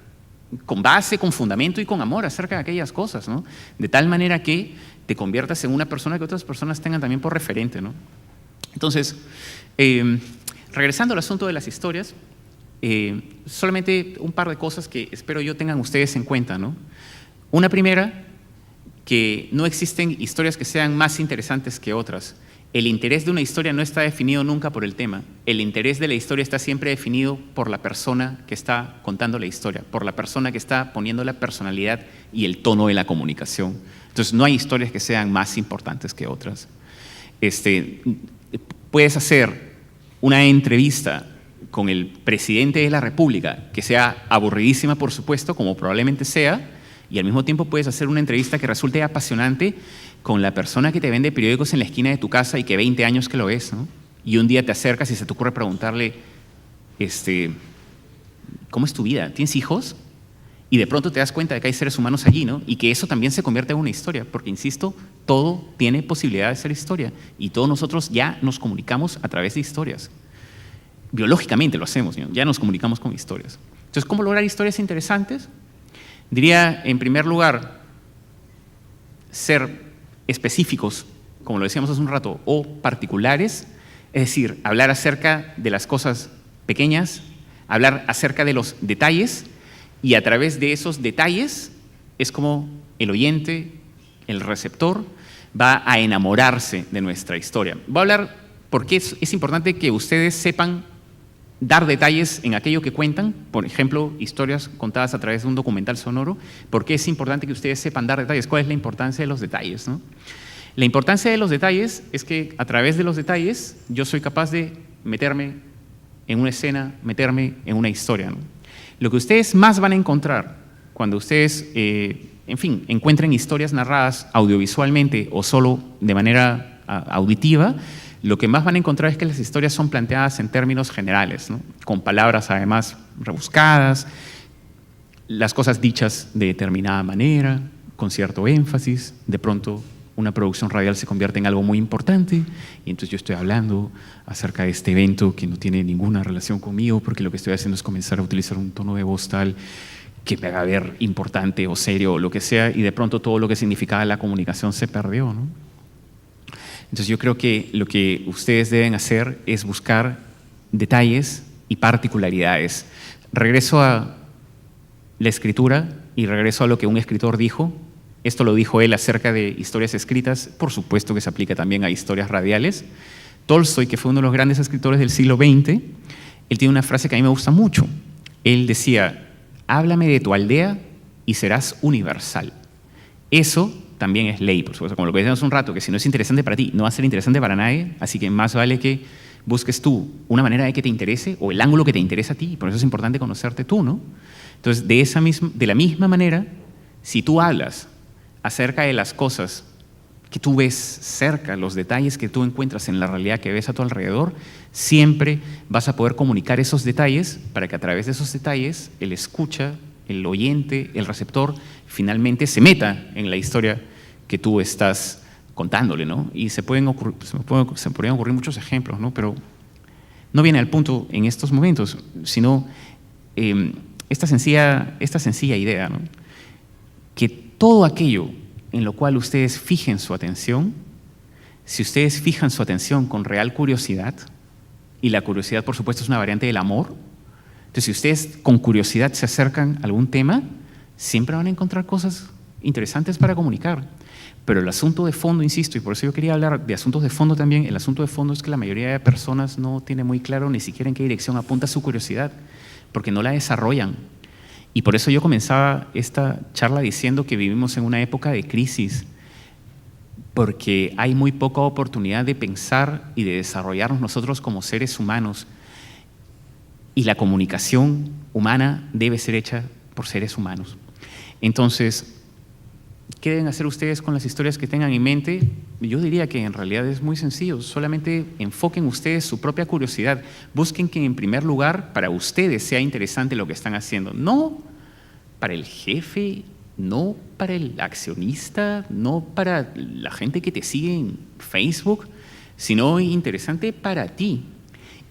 con base, con fundamento y con amor acerca de aquellas cosas, ¿no? De tal manera que te conviertas en una persona que otras personas tengan también por referente, ¿no? Entonces, regresando al asunto de las historias, solamente un par de cosas que espero yo tengan ustedes en cuenta, ¿no? Una primera, que no existen historias que sean más interesantes que otras. El interés de una historia no está definido nunca por el tema. El interés de la historia está siempre definido por la persona que está contando la historia, por la persona que está poniendo la personalidad y el tono de la comunicación. Entonces, no hay historias que sean más importantes que otras. Puedes hacer una entrevista con el presidente de la República, que sea aburridísima, por supuesto, como probablemente sea, y al mismo tiempo puedes hacer una entrevista que resulte apasionante con la persona que te vende periódicos en la esquina de tu casa y que 20 años que lo es, ¿no? Y un día te acercas y se te ocurre preguntarle, ¿cómo es tu vida? ¿Tienes hijos? Y de pronto te das cuenta de que hay seres humanos allí, ¿no? Y que eso también se convierte en una historia, porque, insisto, todo tiene posibilidad de ser historia y todos nosotros ya nos comunicamos a través de historias. Biológicamente lo hacemos, ¿no? Ya nos comunicamos con historias. Entonces, ¿cómo lograr historias interesantes? Diría, en primer lugar, ser específicos, como lo decíamos hace un rato, o particulares, es decir, hablar acerca de las cosas pequeñas, hablar acerca de los detalles, y a través de esos detalles es como el oyente, el receptor, va a enamorarse de nuestra historia. Voy a hablar porque es importante que ustedes sepan dar detalles en aquello que cuentan, por ejemplo, historias contadas a través de un documental sonoro. ¿Por qué es importante que ustedes sepan dar detalles? ¿Cuál es la importancia de los detalles, no? La importancia de los detalles es que a través de los detalles yo soy capaz de meterme en una escena, meterme en una historia, ¿no? Lo que ustedes más van a encontrar cuando ustedes, en fin, encuentren historias narradas audiovisualmente o solo de manera auditiva, lo que más van a encontrar es que las historias son planteadas en términos generales, ¿no? Con palabras además rebuscadas, las cosas dichas de determinada manera, con cierto énfasis. De pronto una producción radial se convierte en algo muy importante y entonces yo estoy hablando acerca de este evento que no tiene ninguna relación conmigo porque lo que estoy haciendo es comenzar a utilizar un tono de voz tal que me haga ver importante o serio o lo que sea, y de pronto todo lo que significaba la comunicación se perdió, ¿no? Entonces yo creo que lo que ustedes deben hacer es buscar detalles y particularidades. Regreso a la escritura y regreso a lo que un escritor dijo. Esto lo dijo él acerca de historias escritas, por supuesto que se aplica también a historias radiales. Tolstoy, que fue uno de los grandes escritores del siglo XX, él tiene una frase que a mí me gusta mucho. Él decía, háblame de tu aldea y serás universal. Eso también es ley, por supuesto, como lo que decíamos un rato, que si no es interesante para ti, no va a ser interesante para nadie, así que más vale que busques tú una manera de que te interese o el ángulo que te interesa a ti, y por eso es importante conocerte tú, ¿no? Entonces, de la misma manera, si tú hablas acerca de las cosas que tú ves cerca, los detalles que tú encuentras en la realidad que ves a tu alrededor, siempre vas a poder comunicar esos detalles para que a través de esos detalles el escucha, el oyente, el receptor, finalmente se meta en la historia que tú estás contándole, ¿no? Y se podrían ocurrir muchos ejemplos, ¿no? Pero no viene al punto en estos momentos, sino esta sencilla idea, ¿no? Que todo aquello en lo cual ustedes fijen su atención, si ustedes fijan su atención con real curiosidad, y la curiosidad, por supuesto, es una variante del amor, entonces si ustedes con curiosidad se acercan a algún tema, siempre van a encontrar cosas interesantes para comunicar. Pero el asunto de fondo, insisto, y por eso yo quería hablar de asuntos de fondo también, el asunto de fondo es que la mayoría de personas no tiene muy claro ni siquiera en qué dirección apunta su curiosidad, porque no la desarrollan. Y por eso yo comenzaba esta charla diciendo que vivimos en una época de crisis, porque hay muy poca oportunidad de pensar y de desarrollarnos nosotros como seres humanos. Y la comunicación humana debe ser hecha por seres humanos. Entonces, ¿qué deben hacer ustedes con las historias que tengan en mente? Yo diría que en realidad es muy sencillo, solamente enfoquen ustedes su propia curiosidad, busquen que en primer lugar para ustedes sea interesante lo que están haciendo, no para el jefe, no para el accionista, no para la gente que te sigue en Facebook, sino interesante para ti.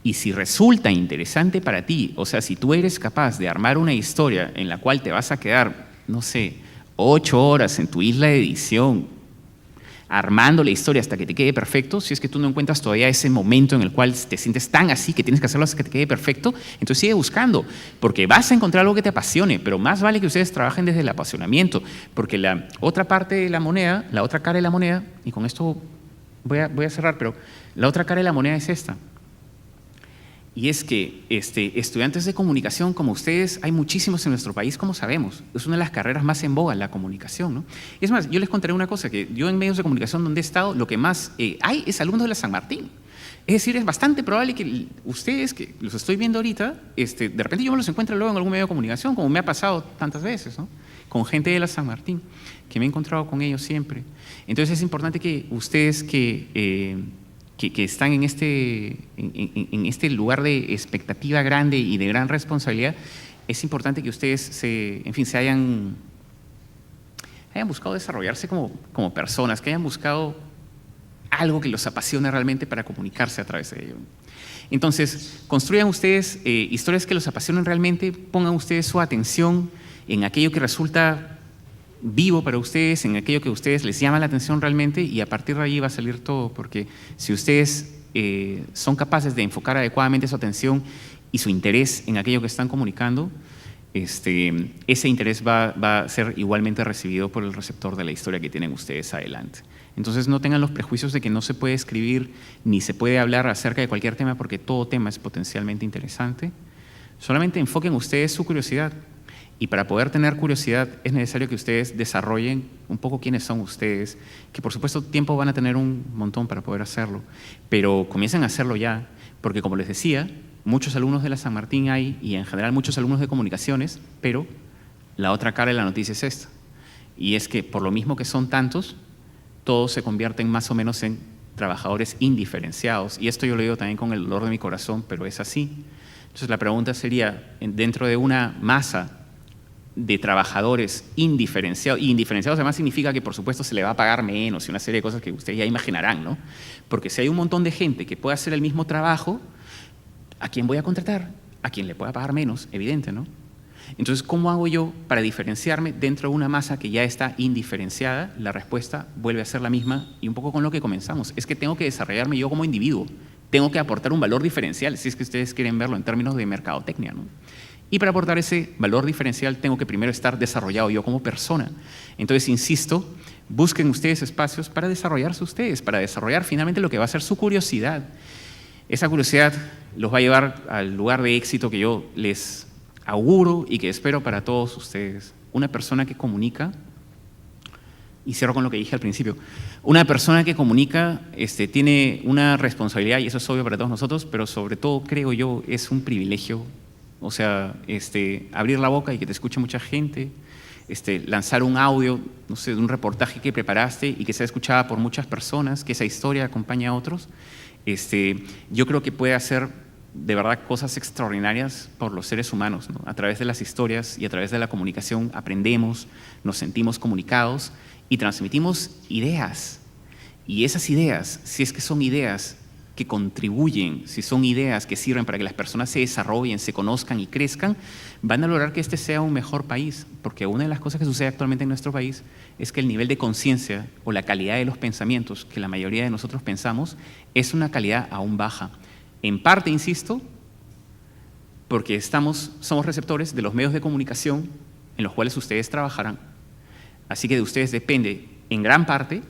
Y si resulta interesante para ti, o sea, si tú eres capaz de armar una historia en la cual te vas a quedar, no sé, 8 horas en tu isla de edición, armando la historia hasta que te quede perfecto, si es que tú no encuentras todavía ese momento en el cual te sientes tan así que tienes que hacerlo hasta que te quede perfecto, entonces sigue buscando, porque vas a encontrar algo que te apasione, pero más vale que ustedes trabajen desde el apasionamiento, porque la otra parte de la moneda, la otra cara de la moneda, y con esto voy a cerrar, pero la otra cara de la moneda es esta. Y es que estudiantes de comunicación como ustedes hay muchísimos en nuestro país, como sabemos. Es una de las carreras más en boga, la comunicación, ¿no? Es más, yo les contaré una cosa, que yo en medios de comunicación donde he estado, lo que más hay es alumnos de la San Martín. Es decir, es bastante probable que ustedes, que los estoy viendo ahorita, de repente yo me los encuentro luego en algún medio de comunicación, como me ha pasado tantas veces, ¿no? Con gente de la San Martín, que me he encontrado con ellos siempre. Entonces es importante que ustedes que están en este lugar de expectativa grande y de gran responsabilidad, es importante que ustedes se hayan buscado desarrollarse como personas, que hayan buscado algo que los apasione realmente para comunicarse a través de ello. Entonces, construyan ustedes historias que los apasionen realmente, pongan ustedes su atención en aquello que resulta vivo para ustedes, en aquello que a ustedes les llama la atención realmente, y a partir de allí va a salir todo, porque si ustedes son capaces de enfocar adecuadamente su atención y su interés en aquello que están comunicando, ese interés va a ser igualmente recibido por el receptor de la historia que tienen ustedes adelante. Entonces no tengan los prejuicios de que no se puede escribir ni se puede hablar acerca de cualquier tema, porque todo tema es potencialmente interesante. Solamente enfoquen ustedes su curiosidad. Y para poder tener curiosidad es necesario que ustedes desarrollen un poco quiénes son ustedes, que por supuesto tiempo van a tener un montón para poder hacerlo, pero comiencen a hacerlo ya, porque como les decía, muchos alumnos de la San Martín hay, y en general muchos alumnos de comunicaciones, pero la otra cara de la noticia es esta, y es que por lo mismo que son tantos, todos se convierten más o menos en trabajadores indiferenciados, y esto yo lo digo también con el dolor de mi corazón, pero es así. Entonces la pregunta sería, dentro de una masa de trabajadores indiferenciados, y indiferenciados además significa que por supuesto se le va a pagar menos y una serie de cosas que ustedes ya imaginarán, ¿no? Porque si hay un montón de gente que puede hacer el mismo trabajo, ¿a quién voy a contratar? A quien le pueda pagar menos, evidente, ¿no? Entonces, ¿cómo hago yo para diferenciarme dentro de una masa que ya está indiferenciada? La respuesta vuelve a ser la misma y un poco con lo que comenzamos, es que tengo que desarrollarme yo como individuo, tengo que aportar un valor diferencial, si es que ustedes quieren verlo en términos de mercadotecnia, ¿no? Y para aportar ese valor diferencial tengo que primero estar desarrollado yo como persona. Entonces, insisto, busquen ustedes espacios para desarrollarse ustedes, para desarrollar finalmente lo que va a ser su curiosidad. Esa curiosidad los va a llevar al lugar de éxito que yo les auguro y que espero para todos ustedes. Una persona que comunica, y cierro con lo que dije al principio, una persona que comunica tiene una responsabilidad, y eso es obvio para todos nosotros, pero sobre todo, creo yo, es un privilegio. O sea, abrir la boca y que te escuche mucha gente, lanzar un audio, no sé, de un reportaje que preparaste y que sea escuchada por muchas personas, que esa historia acompañe a otros, yo creo que puede hacer de verdad cosas extraordinarias por los seres humanos, ¿no? A través de las historias y a través de la comunicación aprendemos, nos sentimos comunicados y transmitimos ideas. Y esas ideas, si es que son ideas que contribuyen, si son ideas que sirven para que las personas se desarrollen, se conozcan y crezcan, van a lograr que este sea un mejor país, porque una de las cosas que sucede actualmente en nuestro país es que el nivel de conciencia o la calidad de los pensamientos que la mayoría de nosotros pensamos es una calidad aún baja. En parte, insisto, porque somos receptores de los medios de comunicación en los cuales ustedes trabajarán, así que de ustedes depende en gran parte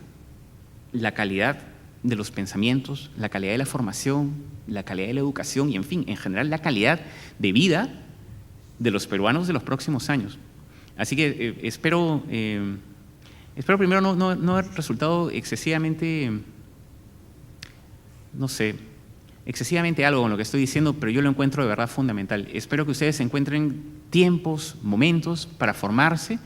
la calidad de los pensamientos, la calidad de la formación, la calidad de la educación y, en fin, en general la calidad de vida de los peruanos de los próximos años. Así que espero primero no haber resultado excesivamente, no sé, excesivamente algo con lo que estoy diciendo, pero yo lo encuentro de verdad fundamental. Espero que ustedes encuentren tiempos, momentos para formarse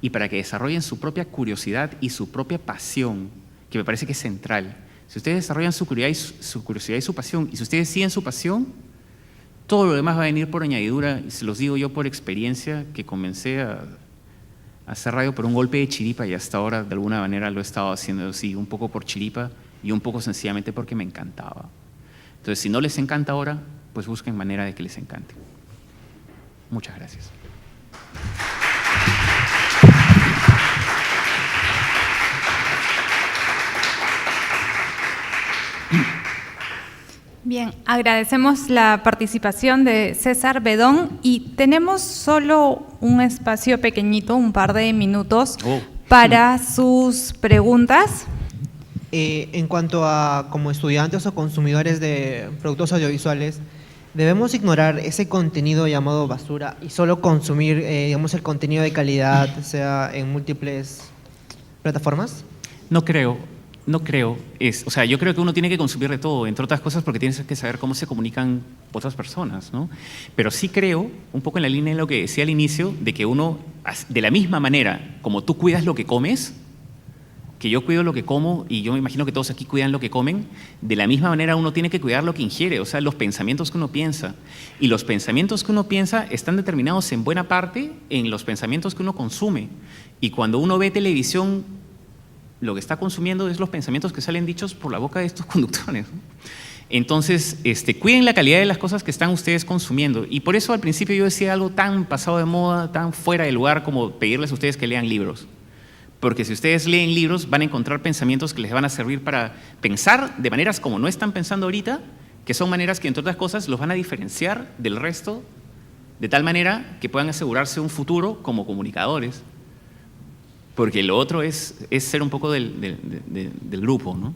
y para que desarrollen su propia curiosidad y su propia pasión, que me parece que es central. Si ustedes desarrollan su curiosidad y su pasión, y si ustedes siguen su pasión, todo lo demás va a venir por añadidura, y se los digo yo por experiencia, que comencé a hacer radio por un golpe de chiripa y hasta ahora de alguna manera lo he estado haciendo así, un poco por chiripa y un poco sencillamente porque me encantaba. Entonces, si no les encanta ahora, pues busquen manera de que les encante. Muchas gracias. Bien, agradecemos la participación de César Bedón y tenemos solo un espacio pequeñito, un par de minutos para sus preguntas. En cuanto a como estudiantes o consumidores de productos audiovisuales, ¿debemos ignorar ese contenido llamado basura y solo consumir, digamos, el contenido de calidad, sea en múltiples plataformas? No creo. O sea, yo creo que uno tiene que consumir de todo, entre otras cosas porque tienes que saber cómo se comunican otras personas, ¿no? Pero sí creo, un poco en la línea de lo que decía al inicio, de que uno, de la misma manera como tú cuidas lo que comes, que yo cuido lo que como y yo me imagino que todos aquí cuidan lo que comen, de la misma manera uno tiene que cuidar lo que ingiere, o sea, los pensamientos que uno piensa. Y los pensamientos que uno piensa están determinados en buena parte en los pensamientos que uno consume. Y cuando uno ve televisión, lo que está consumiendo es los pensamientos que salen dichos por la boca de estos conductores, ¿no? Entonces, cuiden la calidad de las cosas que están ustedes consumiendo. Y por eso al principio yo decía algo tan pasado de moda, tan fuera de lugar como pedirles a ustedes que lean libros. Porque si ustedes leen libros van a encontrar pensamientos que les van a servir para pensar de maneras como no están pensando ahorita, que son maneras que, entre otras cosas, los van a diferenciar del resto de tal manera que puedan asegurarse un futuro como comunicadores. Porque lo otro es ser un poco del grupo, ¿no?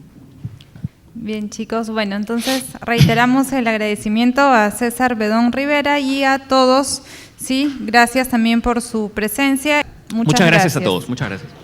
Bien, chicos, bueno, entonces reiteramos el agradecimiento a César Bedón Rivera y a todos, sí, gracias también por su presencia. Muchas gracias a todos, muchas gracias.